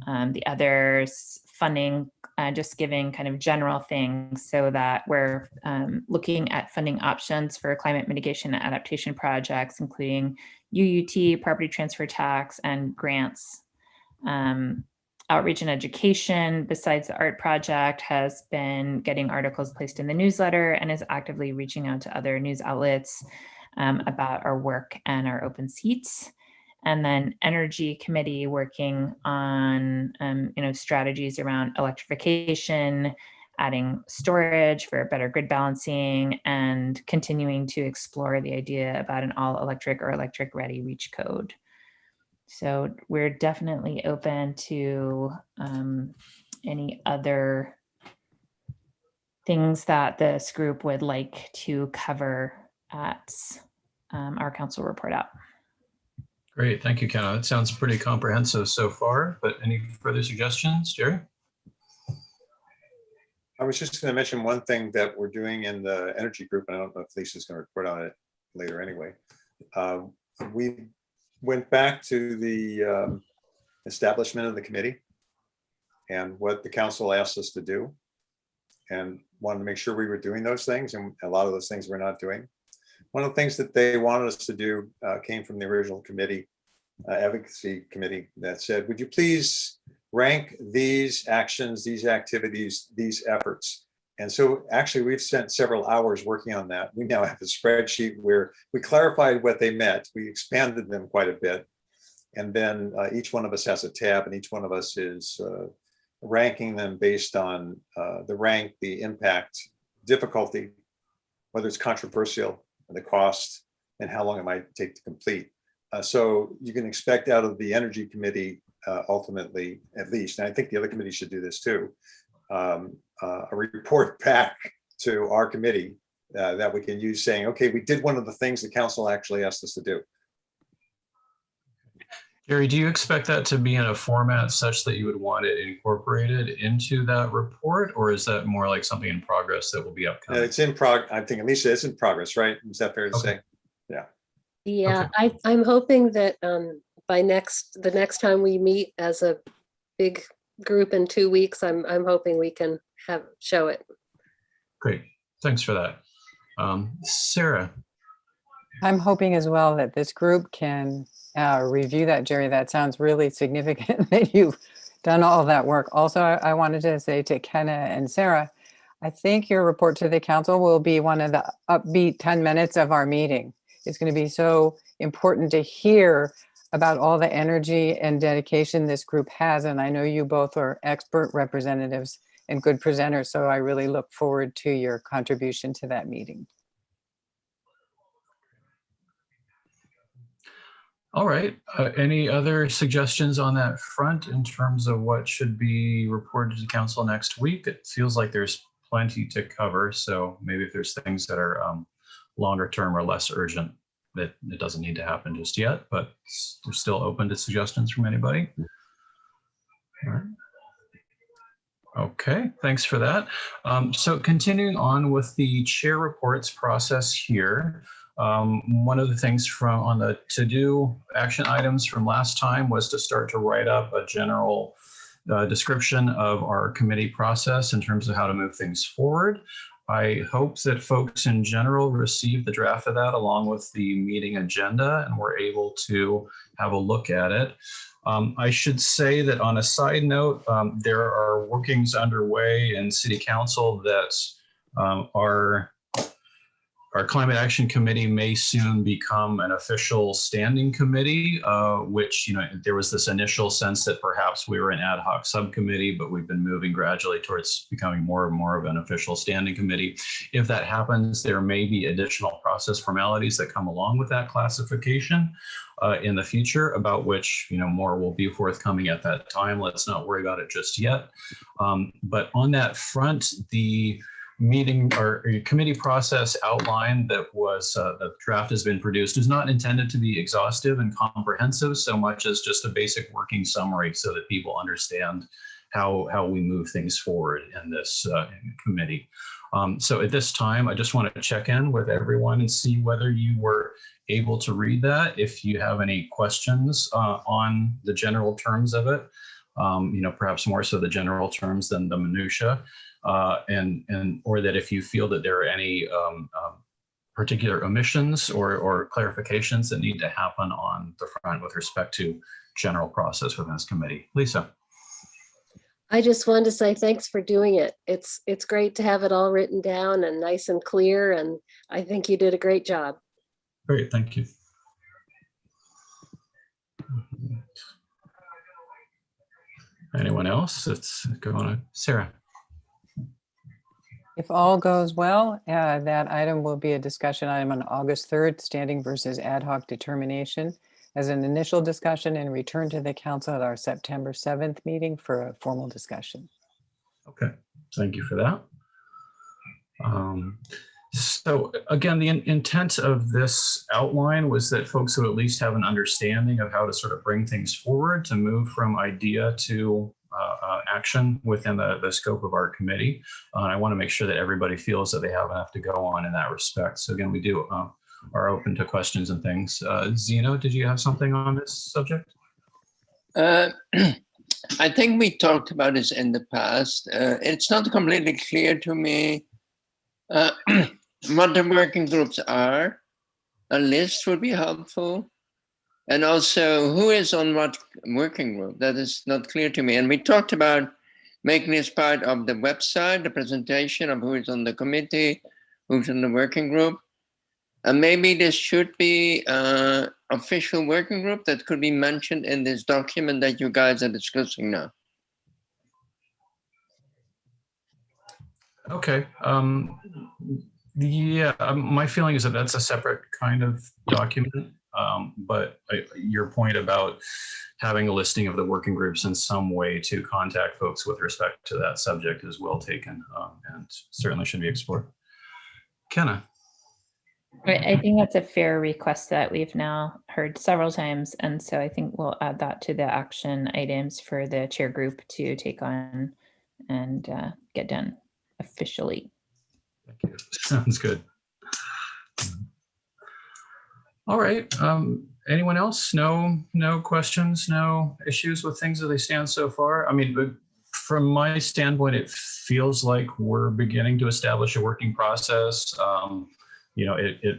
the others funding, just giving kind of general things so that we're looking at funding options for climate mitigation and adaptation projects, including UUT, property transfer tax, and grants. Outreach and education, besides the art project, has been getting articles placed in the newsletter and is actively reaching out to other news outlets about our work and our open seats. And then Energy Committee working on strategies around electrification, adding storage for better grid balancing, and continuing to explore the idea about an all electric or electric ready reach code. So we're definitely open to any other things that this group would like to cover at our council report out. Great, thank you, Kenna. That sounds pretty comprehensive so far, but any further suggestions, Jerry? I was just going to mention one thing that we're doing in the energy group, and I don't know if Lisa's going to report on it later anyway. We went back to the establishment of the committee and what the council asked us to do, and wanted to make sure we were doing those things, and a lot of those things we're not doing. One of the things that they wanted us to do came from the original committee, advocacy committee, that said, would you please rank these actions, these activities, these efforts? And so actually we've spent several hours working on that. We now have a spreadsheet where we clarified what they meant. We expanded them quite a bit. And then each one of us has a tab, and each one of us is ranking them based on the rank, the impact, difficulty, whether it's controversial, the cost, and how long it might take to complete. So you can expect out of the Energy Committee, ultimately, at least, and I think the other committees should do this too, a report back to our committee that we can use saying, okay, we did one of the things the council actually asked us to do. Gary, do you expect that to be in a format such that you would want it incorporated into that report, or is that more like something in progress that will be upcoming? It's in I think Alicia, it's in progress, right? Is that fair to say? Yeah, I'm hoping that by the next time we meet as a big group in 2 weeks, I'm hoping we can show it. Great, thanks for that. Sarah. I'm hoping as well that this group can review that, Jerry. That sounds really significant that you've done all that work. Also, I wanted to say to Kenna and Sarah, I think your report to the council will be one of the upbeat 10 minutes of our meeting. It's going to be so important to hear about all the energy and dedication this group has. And I know you both are expert representatives and good presenters. So I really look forward to your contribution to that meeting. All right. Any other suggestions on that front in terms of what should be reported to council next week? It feels like there's plenty to cover. So maybe if there's things that are longer term or less urgent, that it doesn't need to happen just yet, but they're still open to suggestions from anybody. All right. Okay, thanks for that. So continuing on with the chair reports process here. One of the things on the to-do action items from last time was to start to write up a general description of our committee process in terms of how to move things forward. I hope that folks in general received the draft of that along with the meeting agenda and were able to have a look at it. I should say that on a side note, there are workings underway in City Council that our Climate Action Committee may soon become an official standing committee, which, there was this initial sense that perhaps we were an ad hoc subcommittee, but we've been moving gradually towards becoming more and more of an official standing committee. If that happens, there may be additional process formalities that come along with that classification in the future, about which, more will be forthcoming at that time. Let's not worry about it just yet. But on that front, the meeting or committee process outline that was the draft has been produced is not intended to be exhaustive and comprehensive so much as just a basic working summary so that people understand how we move things forward in this committee. So at this time, I just want to check in with everyone and see whether you were able to read that. If you have any questions on the general terms of it, perhaps more so the general terms than the minutia. Or that if you feel that there are any particular omissions or clarifications that need to happen on the front with respect to general process within this committee. Lisa. I just wanted to say thanks for doing it. It's great to have it all written down and nice and clear, and I think you did a great job. Great, thank you. Anyone else? Let's go on. Sarah. If all goes well, that item will be a discussion item on August 3rd, standing versus ad hoc determination, as an initial discussion and return to the council at our September 7th meeting for a formal discussion. Okay, thank you for that. So again, the intent of this outline was that folks would at least have an understanding of how to sort of bring things forward to move from idea to action within the scope of our committee. And I want to make sure that everybody feels that they have enough to go on in that respect. So again, we do are open to questions and things. Zeno, did you have something on this subject? I think we talked about this in the past. It's not completely clear to me what the working groups are. A list would be helpful. And also, who is on what working group? That is not clear to me. And we talked about making this part of the website, the presentation of who is on the committee, who's in the working group. And maybe this should be an official working group that could be mentioned in this document that you guys are discussing now. Okay. My feeling is that that's a separate kind of document. But your point about having a listing of the working groups in some way to contact folks with respect to that subject is well taken and certainly should be explored. Kenna. I think that's a fair request that we've now heard several times. And so I think we'll add that to the action items for the chair group to take on and get done officially. Thank you. Sounds good. All right. Anyone else? No questions, no issues with things as they stand so far? I mean, from my standpoint, it feels like we're beginning to establish a working process. You know,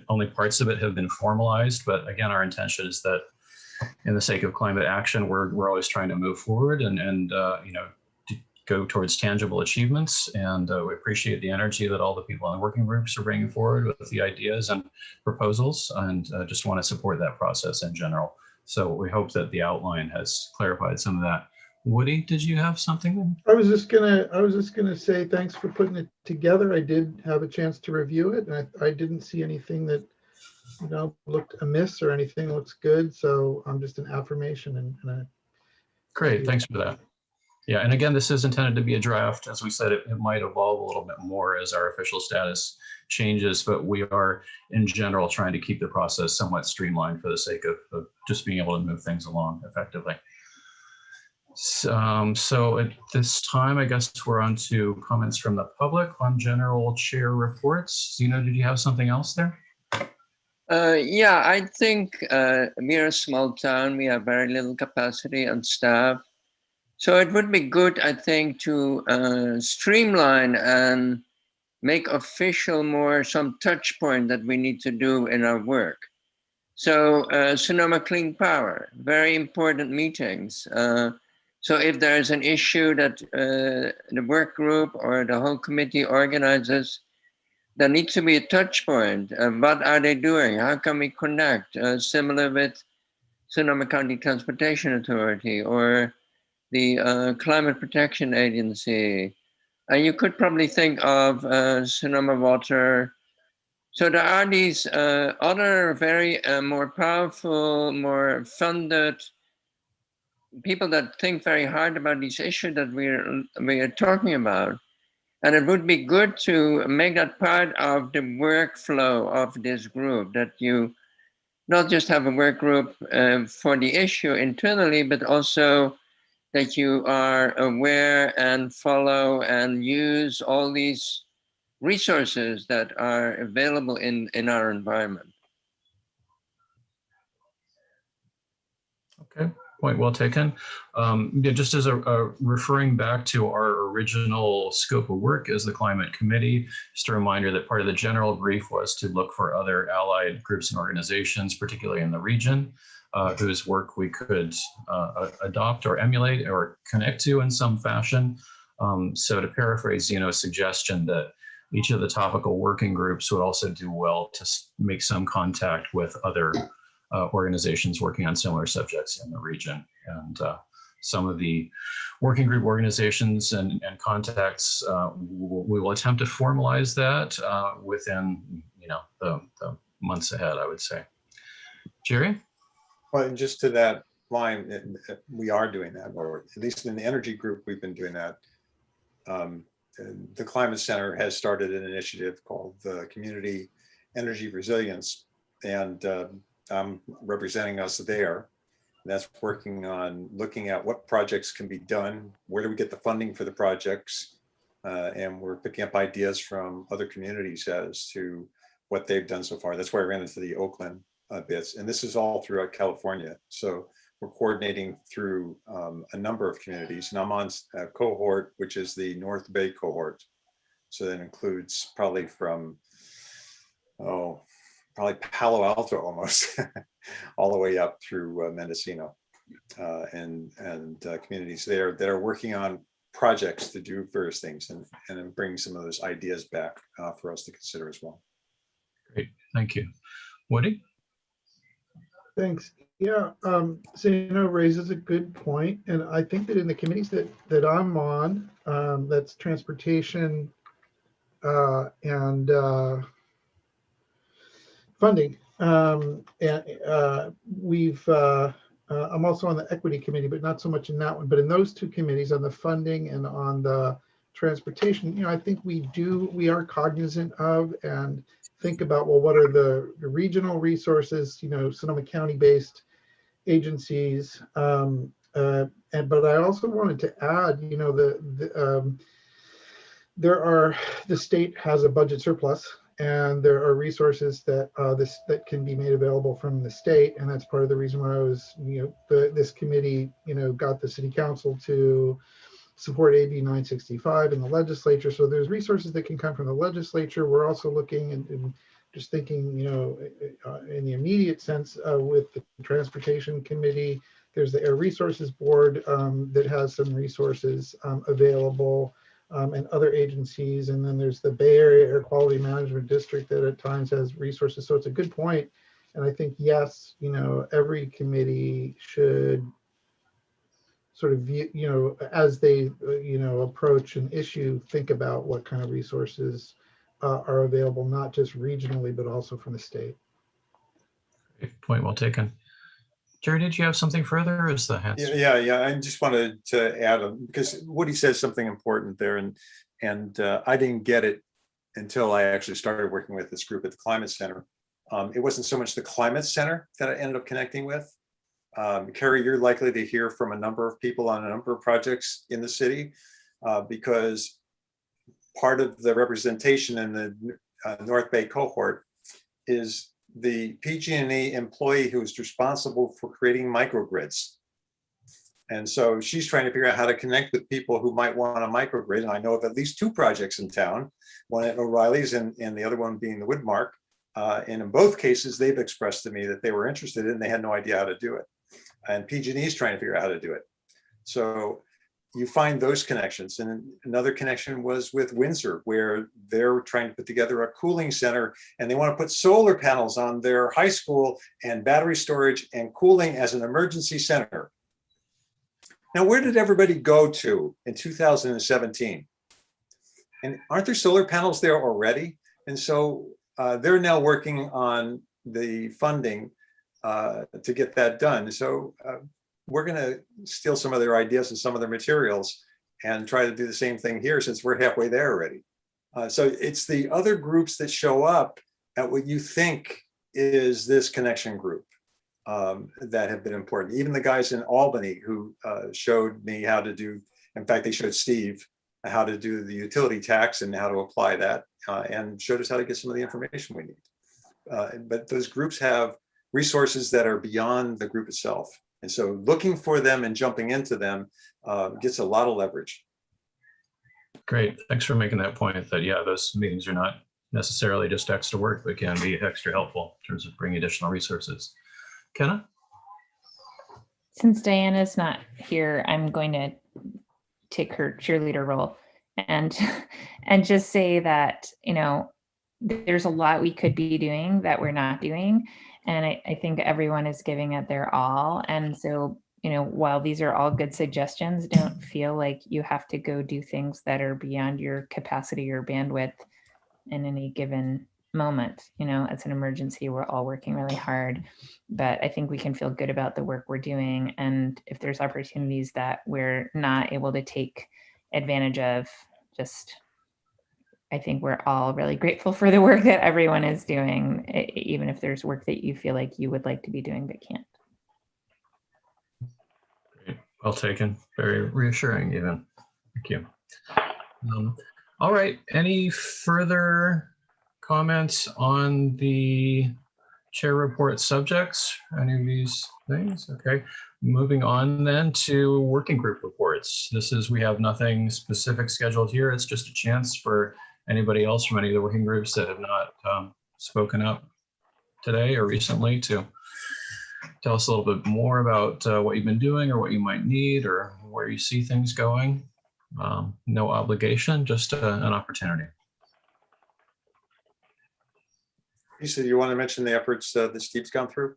only parts of it have been formalized, but again, our intention is that in the sake of climate action, we're always trying to move forward and you know, to go towards tangible achievements. And we appreciate the energy that all the people in the working groups are bringing forward with the ideas and proposals, and just want to support that process in general. So we hope that the outline has clarified some of that. Woody, did you have something? I was just gonna say thanks for putting it together. I did have a chance to review it, and I didn't see anything that, you know, looked amiss or anything. Looks good. So I'm just an affirmation and Great, thanks for that. Yeah, and again, this is intended to be a draft. As we said, it might evolve a little bit more as our official status changes, but we are in general trying to keep the process somewhat streamlined for the sake of just being able to move things along effectively. So at this time, I guess we're on to comments from the public on general chair reports. Zeno, did you have something else there? Yeah, I think we're a small town. We have very little capacity and staff. So it would be good, I think, to streamline and make official more some touch point that we need to do in our work. So Sonoma Clean Power, very important meetings. So if there is an issue that the work group or the whole committee organizes, there needs to be a touch point. What are they doing? How can we connect? Similar with Sonoma County Transportation Authority or the Climate Protection Agency. And you could probably think of Sonoma Water. So there are these other very more powerful, more funded people that think very hard about these issues that we are talking about. And it would be good to make that part of the workflow of this group, that you not just have a work group for the issue internally, but also that you are aware and follow and use all these resources that are available in our environment. Okay, point well taken. Yeah, just as a referring back to our original scope of work as the Climate Committee, just a reminder that part of the general brief was to look for other allied groups and organizations, particularly in the region, whose work we could adopt or emulate or connect to in some fashion. So to paraphrase Zeno's suggestion that each of the topical working groups would also do well to make some contact with other organizations working on similar subjects in the region. And some of the working group organizations and contacts, we will attempt to formalize that within, you know, the months ahead, I would say. Jerry? Well, and just to that line, we are doing that, or at least in the energy group, we've been doing that. The Climate Center has started an initiative called the Community Energy Resilience, and I'm representing us there. That's working on looking at what projects can be done, where do we get the funding for the projects, and we're picking up ideas from other communities as to what they've done so far. That's why I ran into the Oakland bits, and this is all throughout California. So we're coordinating through a number of communities, and I'm on a cohort, which is the North Bay cohort. So that includes probably from, probably Palo Alto almost, all the way up through Mendocino, and communities there that are working on projects to do various things, and then bring some of those ideas back for us to consider as well. Great, thank you. Woody? thanks. Yeah, Zeno raises a good point, and I think that in the committees that I'm on, that's transportation and funding. I'm also on the equity committee, but not so much in that one. But in those two committees, on the funding and on the transportation, I think we are cognizant of and think about, well, what are the regional resources, Sonoma County-based agencies. But I also wanted to add, the state has a budget surplus, and there are resources that that can be made available from the state, and that's part of the reason why I was, this committee, got the city council to support AB 965 in the legislature. So there's resources that can come from the legislature. We're also looking and just thinking, in the immediate sense, with the transportation committee, there's the Air Resources Board that has some resources available, and other agencies. And then there's the Bay Area Air Quality Management District that at times has resources. So it's a good point. And I think, yes, every committee should sort of view, as they, approach an issue, think about what kind of resources are available, not just regionally, but also from the state. Great point, well taken. Jerry, did you have something further, or is the hands? Yeah. I just wanted to add, because Woody says something important there, and I didn't get it until I actually started working with this group at the Climate Center. It wasn't so much the Climate Center that I ended up connecting with. Carrie, you're likely to hear from a number of people on a number of projects in the city, because part of the representation in the North Bay cohort is the PG&E employee who is responsible for creating microgrids. And so she's trying to figure out how to connect with people who might want a microgrid. And I know of at least 2 projects in town, one at O'Reilly's and the other one being the Woodmark. And in both cases, they've expressed to me that they were interested in, they had no idea how to do it. And PG&E is trying to figure out how to do it. So you find those connections. And another connection was with Windsor, where they're trying to put together a cooling center, and they want to put solar panels on their high school and battery storage and cooling as an emergency center. Now, where did everybody go to in 2017? And aren't there solar panels there already? And so they're now working on the funding to get that done. So we're going to steal some of their ideas and some of their materials and try to do the same thing here, since we're halfway there already. So it's the other groups that show up at what you think is this connection group that have been important. Even the guys in Albany who showed me how to do, in fact, they showed Steve how to do the utility tax and how to apply that, and showed us how to get some of the information we need. But those groups have resources that are beyond the group itself. And so looking for them and jumping into them gets a lot of leverage. Great, thanks for making that point, that, yeah, those meetings are not necessarily just extra work, but can be extra helpful in terms of bringing additional resources. Kenna? Since Diana's not here, I'm going to take her cheerleader role and just say that, there's a lot we could be doing that we're not doing. And I think everyone is giving it their all. And so, while these are all good suggestions, don't feel like you have to go do things that are beyond your capacity or bandwidth in any given moment. It's an emergency. We're all working really hard, but I think we can feel good about the work we're doing. And if there's opportunities that we're not able to take advantage of, I think we're all really grateful for the work that everyone is doing, even if there's work that you feel like you would like to be doing but can't. Great. Well taken. Very reassuring, even. Thank you. All right. Any further comments on the chair report subjects? Any of these things? Okay. Moving on then to working group reports. We have nothing specific scheduled here. It's just a chance for anybody else from any of the working groups that have not spoken up today or recently to tell us a little bit more about what you've been doing or what you might need or where you see things going. No obligation, just an opportunity. Lisa, do you want to mention the efforts that Steve's gone through?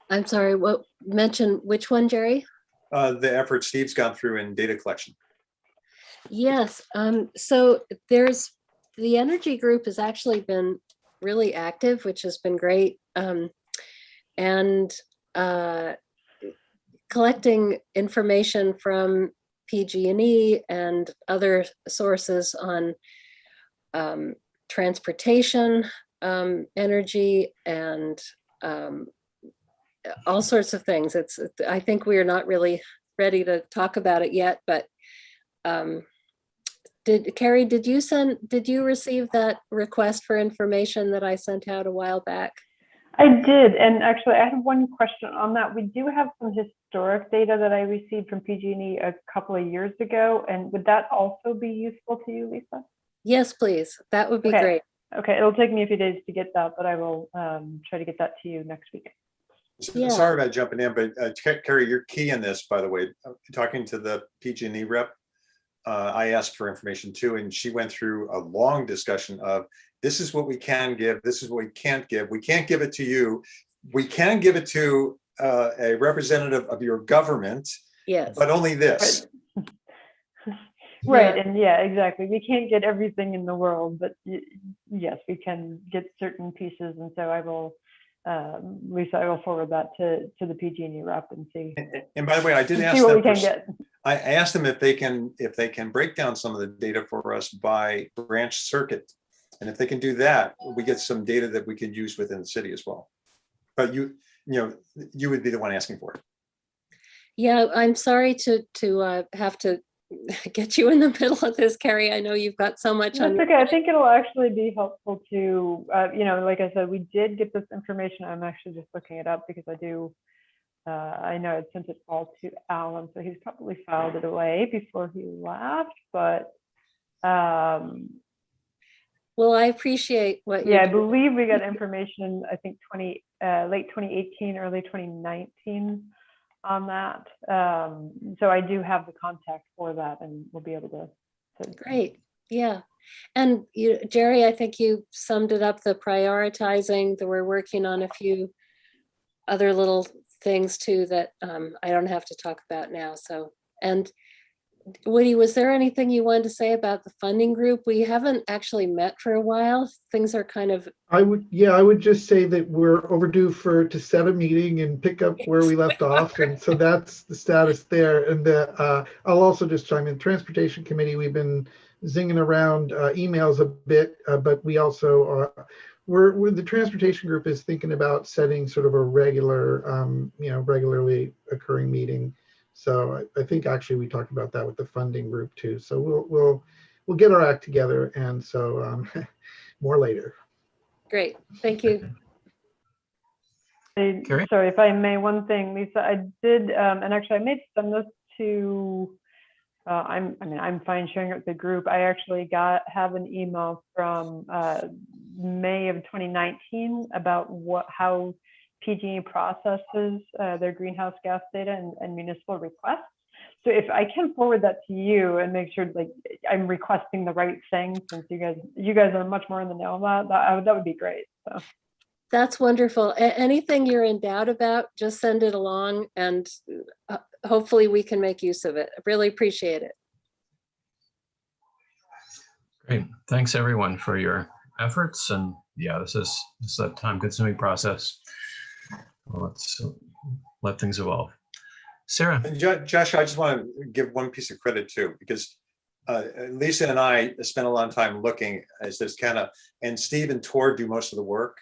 I'm sorry, mention which one, Jerry? The effort Steve's gone through in data collection. Yes, so the energy group has actually been really active, which has been great. And collecting information from PG&E and other sources on transportation, energy, and all sorts of things. I think we are not really ready to talk about it yet, but Carrie, did you receive that request for information that I sent out a while back? I did, and actually I have one question on that. We do have some historic data that I received from PG&E a couple of years ago, and would that also be useful to you, Lisa? Yes, please. That would be Okay. great. Okay, it'll take me a few days to get that, but I will try to get that to you next week. Yeah. Sorry about jumping in, but Carrie, you're key in this, by the way. Talking to the PG&E rep, I asked for information too, and she went through a long discussion of this is what we can give, this is what we can't give. We can't give it to you. We can give it to a representative of your government, Yes. but only this. Right, Yeah. and yeah, exactly. We can't get everything in the world, but yes, we can get certain pieces, and so I will, Lisa, I will forward that to the PG&E rep and see. And by the way, I did ask See what we them. can get. I asked them if they can break down some of the data for us by branch circuit, and if they can do that, we get some data that we can use within the city as well. But you would be the one asking for it. Yeah, I'm sorry to have to get you in the middle of this, Carrie. I know you've got so much on. That's okay. I think it'll actually be helpful to, like I said, we did get this information. I'm actually just looking it up because I know I sent it all to Alan, so he's probably filed it away before he left, but well, I appreciate what yeah, I you're doing. believe we got information, I think late 2018, early 2019 on that. So I do have the contact for that, and we'll be able to. Great. Yeah. And Jerry, I think you summed it up, the prioritizing, that we're working on a few other little things too that I don't have to talk about now. So, and Woody, was there anything you wanted to say about the funding group? We haven't actually met for a while. Things are kind of. I would just say that we're overdue to set a meeting and pick up where we left off. And so that's the status there. And I'll also just chime in, Transportation Committee, we've been zinging around emails a bit, but we also we're the Transportation Group is thinking about setting sort of a regular, regularly occurring meeting. So I think actually we talked about that with the funding group too. So we'll get our act together, and so more later. Great, thank you. Sorry, if I may, one thing, Lisa, I did, and actually I may send this to. I'm fine sharing it with the group. I actually have an email from May of 2019 about how PG&E processes their greenhouse gas data and municipal requests. So if I can forward that to you and make sure like I'm requesting the right thing, since you guys are much more in the know about that would be great. So that's wonderful. Anything you're in doubt about, just send it along, and hopefully we can make use of it. I really appreciate it. Great. Thanks everyone for your efforts. And yeah, this is a time-consuming process. Let's let things evolve. Sarah. And Josh, I just want to give one piece of credit too, because Lisa and I spent a lot of time looking as this and Steve and Tor do most of the work,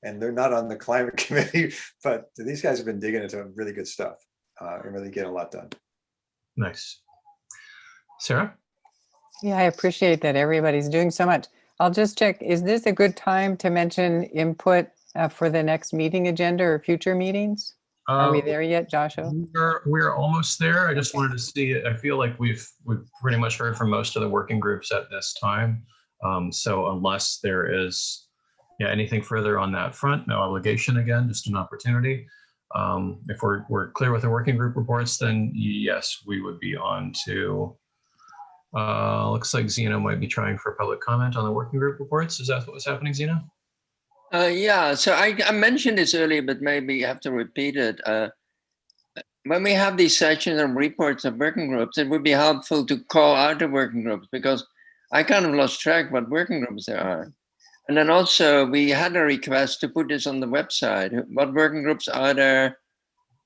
and they're not on the climate committee, but these guys have been digging into really good stuff and really getting a lot done. Nice. Sarah? Yeah, I appreciate that everybody's doing so much. I'll just check, is this a good time to mention input for the next meeting agenda or future meetings? Are we there yet, Joshua? We're almost there. I just wanted to see, I feel like we've pretty much heard from most of the working groups at this time. So unless there is anything further on that front, no obligation, again, just an opportunity. If we're clear with the working group reports, then yes, we would be on to, looks like Zena might be trying for public comment on the working group reports. Is that what was happening, Zena? Yeah, so I mentioned this earlier, but maybe you have to repeat it. When we have these sessions and reports of working groups, it would be helpful to call out the working groups, because I kind of lost track what working groups there are. And then also we had a request to put this on the website. What working groups are there?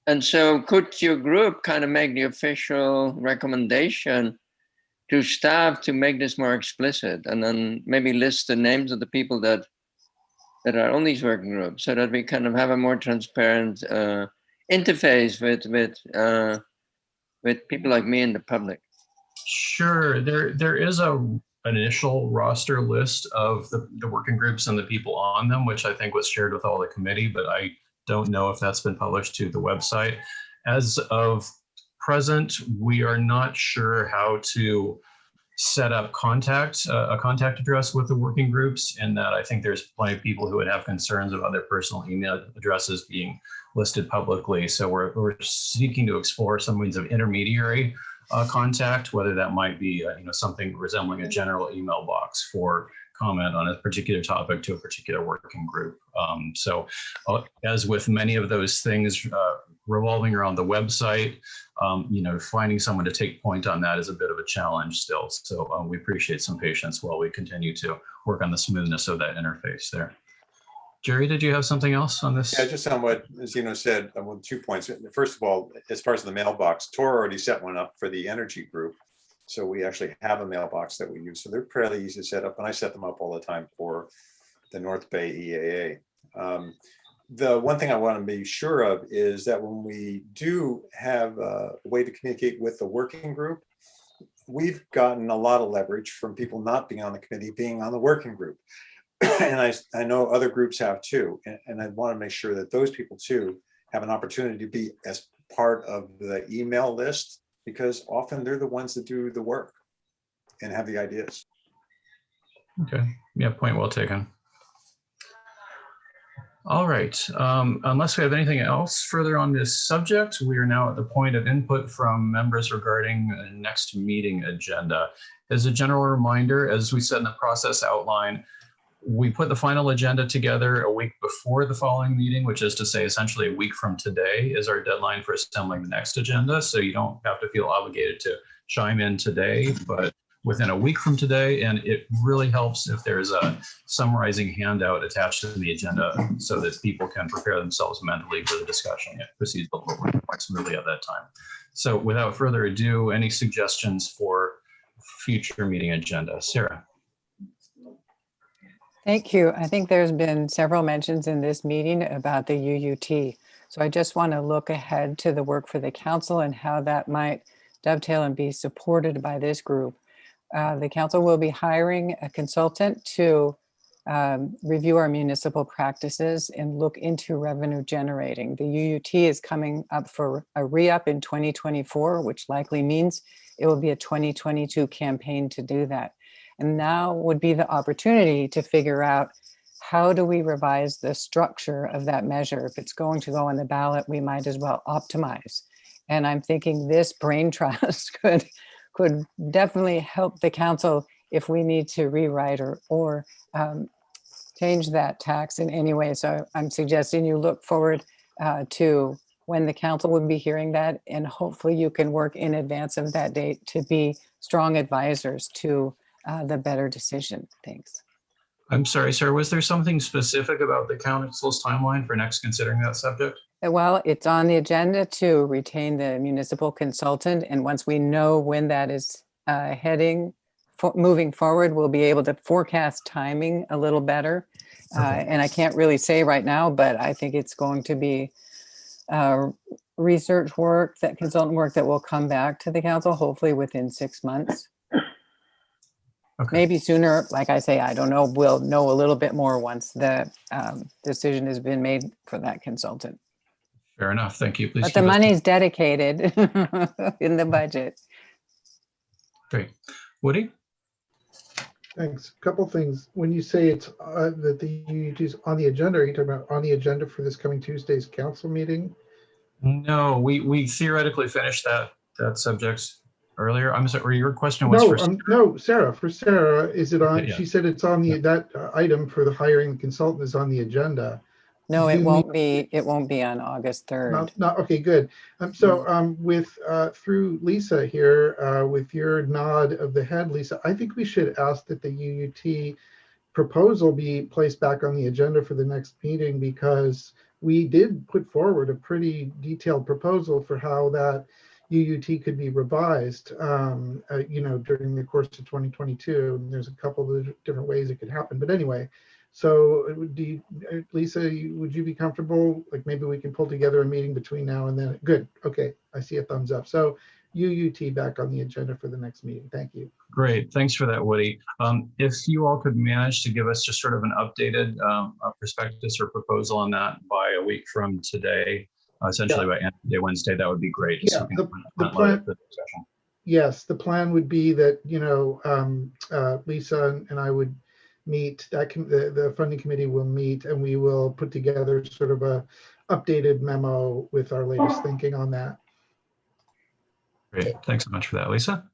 And so could your group kind of make the official recommendation to staff to make this more explicit, and then maybe list the names of the people that are on these working groups, so that we kind of have a more transparent interface with people like me and the public. Sure, there is an initial roster list of the working groups and the people on them, which I think was shared with all the committee, but I don't know if that's been published to the website. As of present, we are not sure how to set up a contact address with the working groups, and that I think there's plenty of people who would have concerns about their personal email addresses being listed publicly. So we're seeking to explore some means of intermediary contact, whether that might be something resembling a general email box for comment on a particular topic to a particular working group. So as with many of those things revolving around the website, finding someone to take point on that is a bit of a challenge still. So we appreciate some patience while we continue to work on the smoothness of that interface there. Jerry, did you have something else on this? Yeah, just on what Zeno said, well, 2 points. First of all, as far as the mailbox, Tor already set one up for the energy group. So we actually have a mailbox that we use. So they're fairly easy to set up, and I set them up all the time for the North Bay EAA. The one thing I want to be sure of is that when we do have a way to communicate with the working group, we've gotten a lot of leverage from people not being on the committee, being on the working group. And I know other groups have too. And I want to make sure that those people too have an opportunity to be as part of the email list, because often they're the ones that do the work and have the ideas. Okay, yeah, point well taken. All right, unless we have anything else further on this subject, we are now at the point of input from members regarding the next meeting agenda. As a general reminder, as we said in the process outline, we put the final agenda together a week before the following meeting, which is to say essentially a week from today is our deadline for assembling the next agenda. So you don't have to feel obligated to chime in today, but within a week from today. And it really helps if there's a summarizing handout attached to the agenda so that people can prepare themselves mentally for the discussion. It proceeds a little more smoothly at that time. So without further ado, any suggestions for future meeting agenda? Sarah. Thank you. I think there's been several mentions in this meeting about the UUT. So I just want to look ahead to the work for the council and how that might dovetail and be supported by this group. The council will be hiring a consultant to review our municipal practices and look into revenue generating. The UUT is coming up for a re-up in 2024, which likely means it will be a 2022 campaign to do that. And now would be the opportunity to figure out how do we revise the structure of that measure. If it's going to go on the ballot, we might as well optimize. And I'm thinking this brain trust could definitely help the council if we need to rewrite or change that tax in any way. So I'm suggesting you look forward to when the council would be hearing that, and hopefully you can work in advance of that date to be strong advisors to the better decision. Thanks. I'm sorry, sir, was there something specific about the council's timeline for next considering that subject? Well, it's on the agenda to retain the municipal consultant. And once we know when that is moving forward, we'll be able to forecast timing a little better. Okay. And I can't really say right now, but I think it's going to be research work, that consultant work that will come back to the council, hopefully within 6 months. Okay. Maybe sooner, like I say, I don't know. We'll know a little bit more once the decision has been made for that consultant. Fair enough. Thank you. Please. But the money's dedicated in the budget. Great. Woody? Thanks. A couple things. When you say it's that the UUT is on the agenda, are you talking about on the agenda for this coming Tuesday's council meeting? No, we theoretically finished that subject earlier. I'm sorry, your question was no, Sarah. For Sarah, is it on? Yeah. She said it's on the that item for the hiring consultant is on the agenda. No, it won't be. It won't be on August 3rd. No, okay, good. So with through Lisa here, with your nod of the head, Lisa, I think we should ask that the UUT proposal be placed back on the agenda for the next meeting, because we did put forward a pretty detailed proposal for how that UUT could be revised, during the course of 2022. And there's a couple of different ways it could happen. But anyway, so Lisa, would you be comfortable? Like maybe we can pull together a meeting between now and then. Good. Okay. I see a thumbs up. So UUT back on the agenda for the next meeting. Thank you. Great. Thanks for that, Woody. If you all could manage to give us just sort of an updated prospectus or proposal on that by a week from today, essentially by end of day Wednesday, that would be great. Just so we can the front load plan, it for the discussion. yes, the plan would be that, Lisa and I would meet, the funding committee will meet, and we will put together sort of a updated memo with our latest thinking on that. Great. Thanks so much for that, Lisa.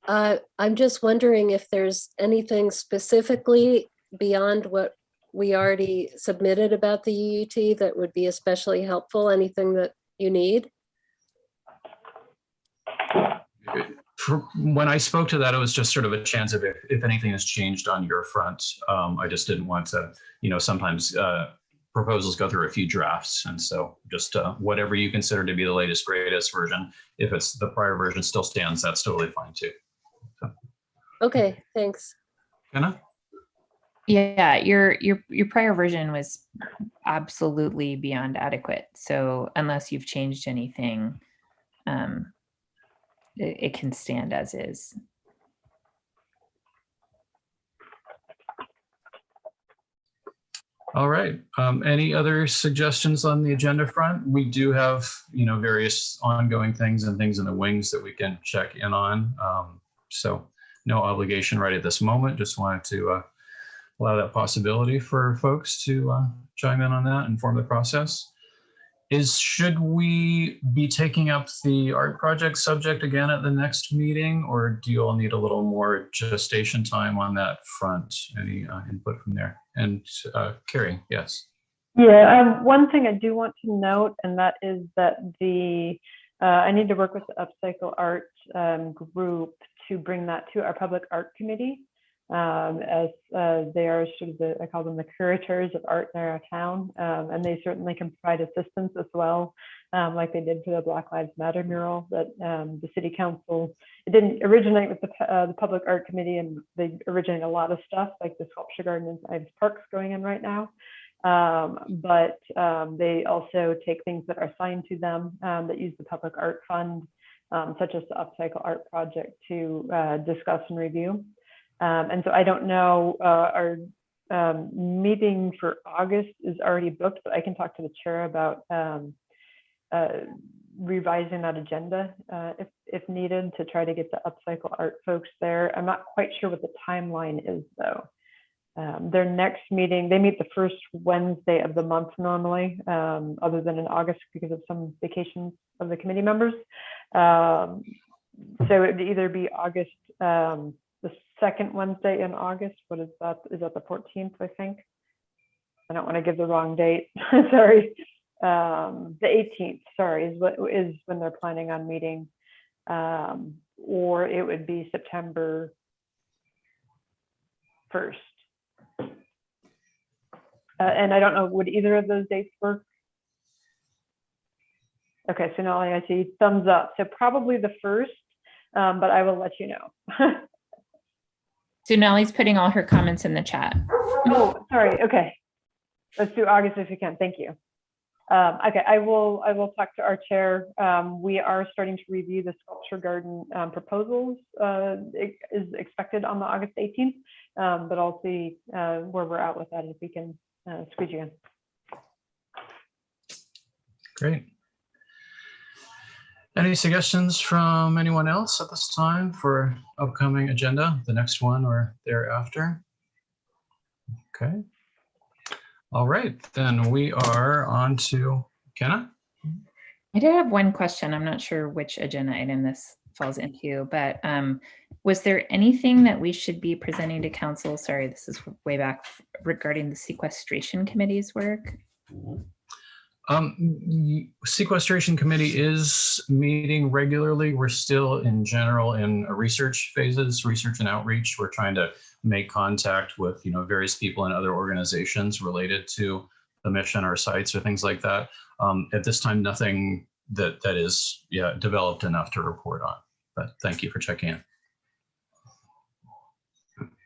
I'm just wondering if there's anything specifically beyond what we already submitted about the UUT that would be especially helpful, anything that you need? When I spoke to that, it was just sort of a chance of if anything has changed on your front. I just didn't want to, sometimes proposals go through a few drafts. And so just whatever you consider to be the latest, greatest version, if it's the prior version still stands, that's totally fine too. So. Okay, thanks. Kenna? Yeah, your prior version was absolutely beyond adequate. So unless you've changed anything, it can stand as is. All right. Any other suggestions on the agenda front? We do have, various ongoing things and things in the wings that we can check in on. So no obligation right at this moment. Just wanted to allow that possibility for folks to chime in on that and form the process. Should we be taking up the art project subject again at the next meeting, or do you all need a little more gestation time on that front? Any input from there? And Carrie, yes. Yeah, one thing I do want to note, and that is that I need to work with the Upcycle Art group to bring that to our public art committee, as they are sort of I call them the curators of art in our town, and they certainly can provide assistance as well, like they did for the Black Lives Matter mural that the city council, it didn't originate with the public art committee, and they originate a lot of stuff like the sculpture garden in Ives Park's going in right now. But they also take things that are assigned to them that use the public art fund, such as the Upcycle Art Project, to discuss and review. And so I don't know, our meeting for August is already booked, but I can talk to the chair about revising that agenda if needed to try to get the Upcycle Art folks there. I'm not quite sure what the timeline is though. Their next meeting, they meet the first Wednesday of the month normally, other than in August because of some vacations of the committee members. So it would either be August, the second Wednesday in August. What is that? Is that the 14th, I think? I don't want to give the wrong date. Sorry. The 18th, sorry, is when they're planning on meeting. Or it would be September 1st. And I don't know, would either of those dates work? Okay, so now I see thumbs up. So probably the 1st, but I will let you know. So Nellie's putting all her comments in the chat. Oh, sorry. Okay. Let's do August if you can. Thank you. Okay, I will talk to our chair. We are starting to review the sculpture garden proposals. It is expected on the August 18th, but I'll see where we're at with that if we can squeeze you in. Great. Any suggestions from anyone else at this time for upcoming agenda, the next one or thereafter? Okay. All right, then we are on to Kenna. I did have one question. I'm not sure which agenda item this falls into, but was there anything that we should be presenting to council? Sorry, this is way back, regarding the sequestration committee's work. Sequestration committee is meeting regularly. We're still in general in research phases, research and outreach. We're trying to make contact with various people and other organizations related to the mission or sites or things like that. At this time, nothing that is developed enough to report on. But thank you for checking in.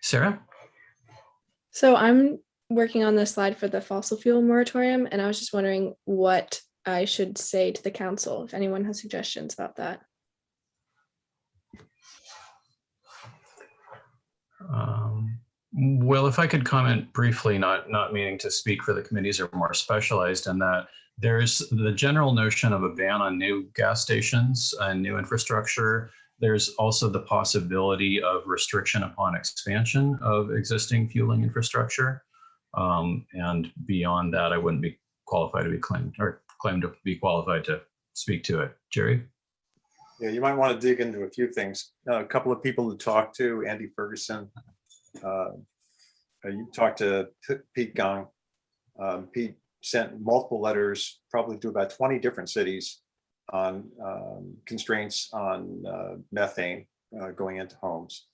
Sarah? So I'm working on the slide for the fossil fuel moratorium, and I was just wondering what I should say to the council, if anyone has suggestions about that. Well, if I could comment briefly, not meaning to speak for the committees or more specialized in that, there's the general notion of a ban on new gas stations and new infrastructure. There's also the possibility of restriction upon expansion of existing fueling infrastructure. And beyond that, I wouldn't be qualified to be claim to be qualified to speak to it. Jerry? Yeah, you might want to dig into a few things. A couple of people to talk to, Andy Ferguson. You talked to Pete Gong. Pete sent multiple letters, probably to about 20 different cities on constraints on methane going into homes.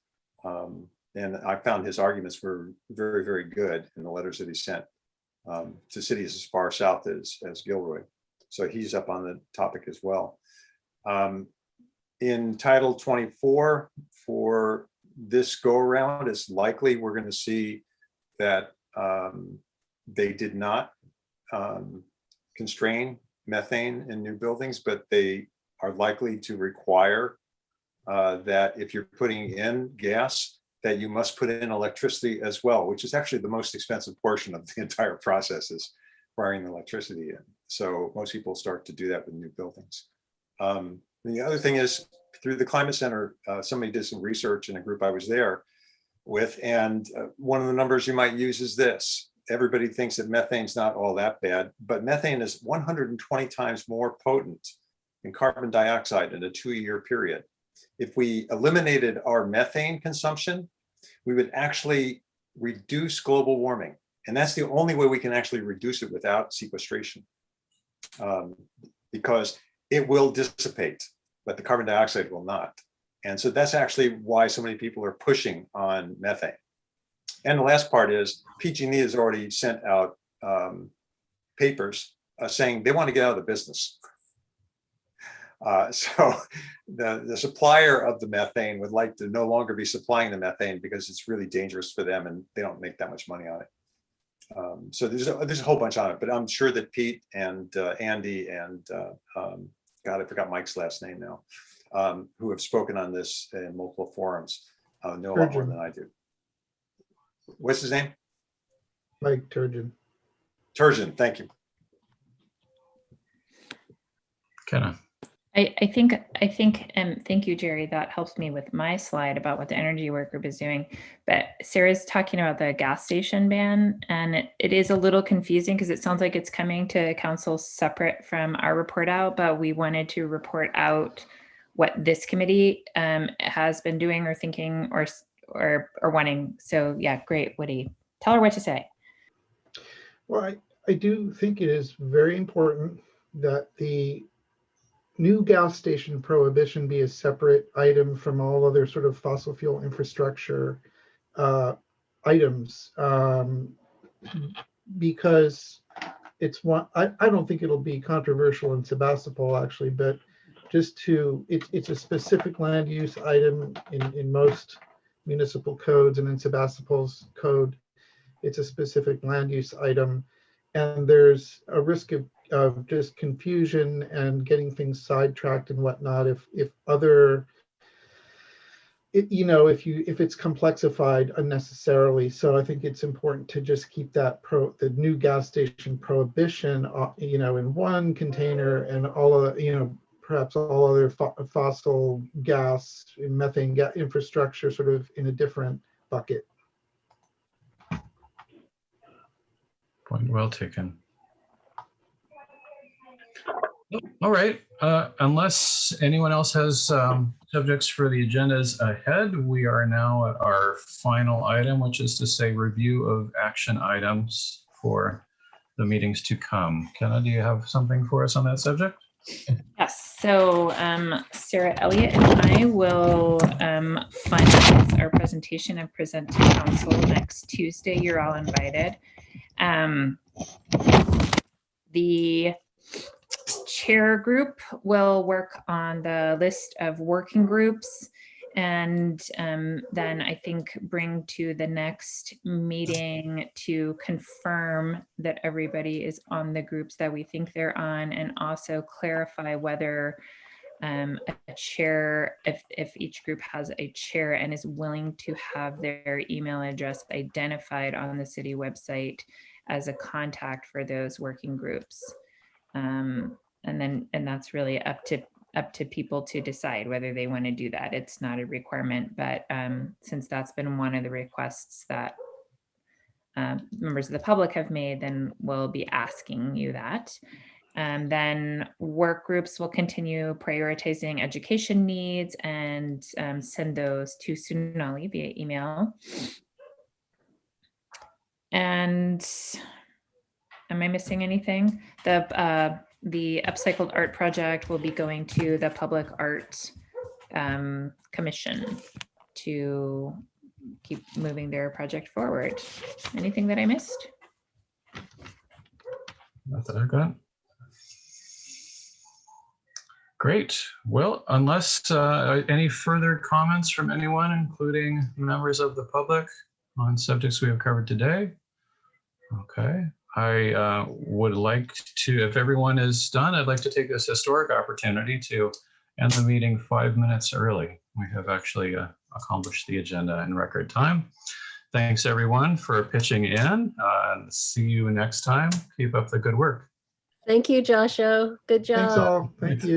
And I found his arguments were very, very good in the letters that he sent to cities as far south as Gilroy. So he's up on the topic as well. In Title 24 for this go around, it's likely we're going to see that they did not constrain methane in new buildings, but they are likely to require that if you're putting in gas, that you must put in electricity as well, which is actually the most expensive portion of the entire process, is wiring the electricity in. So most people start to do that with new buildings. The other thing is, through the Climate Center, somebody did some research in a group I was there with, and one of the numbers you might use is this. Everybody thinks that methane's not all that bad, but methane is 120 times more potent than carbon dioxide in a 2-year period. If we eliminated our methane consumption, we would actually reduce global warming. And that's the only way we can actually reduce it without sequestration, because it will dissipate, but the carbon dioxide will not. And so that's actually why so many people are pushing on methane. And the last part is PG&E has already sent out papers saying they want to get out of the business. So the supplier of the methane would like to no longer be supplying the methane because it's really dangerous for them and they don't make that much money on it. So there's a whole bunch on it, but I'm sure that Pete and Andy and God, I forgot Mike's last name now, who have spoken on this in multiple forums, know a lot more than I do. What's his name? Mike Turgeon. Turgeon, thank you. Kenna. I think, and thank you, Jerry, that helps me with my slide about what the energy work group is doing. But Sarah's talking about the gas station ban, and it is a little confusing because it sounds like it's coming to council separate from our report out, but we wanted to report out what this committee has been doing or thinking or wanting. So yeah, great, Woody. Tell her what to say. Well, I do think it is very important that the new gas station prohibition be a separate item from all other sort of fossil fuel infrastructure items, because it's one, I don't think it'll be controversial in Sebastopol actually, but just it's a specific land use item in most municipal codes, and in Sebastopol's code, it's a specific land use item. And there's a risk of just confusion and getting things sidetracked and whatnot if it's complexified unnecessarily. So I think it's important to just keep that the new gas station prohibition in one container, and all of perhaps all other fossil gas and methane gas infrastructure sort of in a different bucket. Point well taken. All right. Unless anyone else has subjects for the agendas ahead, we are now at our final item, which is to say review of action items for the meetings to come. Kenna, do you have something for us on that subject? Yes. So Sarah Elliott and I will finalize our presentation and present to council next Tuesday. You're all invited. The chair group will work on the list of working groups, and then I think bring to the next meeting to confirm that everybody is on the groups that we think they're on, and also clarify whether a chair, if each group has a chair and is willing to have their email address identified on the city website as a contact for those working groups. And that's really up to people to decide whether they want to do that. It's not a requirement, but since that's been one of the requests that members of the public have made, then we'll be asking you that. Then work groups will continue prioritizing education needs and send those to Sunali via email. And am I missing anything? The Upcycled Art Project will be going to the Public Art Commission to keep moving their project forward. Anything that I missed? Not that I've got. Great. Well, unless any further comments from anyone, including members of the public, on subjects we have covered today. Okay. I would like to, if everyone is done, I'd like to take this historic opportunity to end the meeting 5 minutes early. We have actually accomplished the agenda in record time. Thanks everyone for pitching in. See you next time. Keep up the good work. Thank you, Joshua. Good job. Thanks all. Thank you.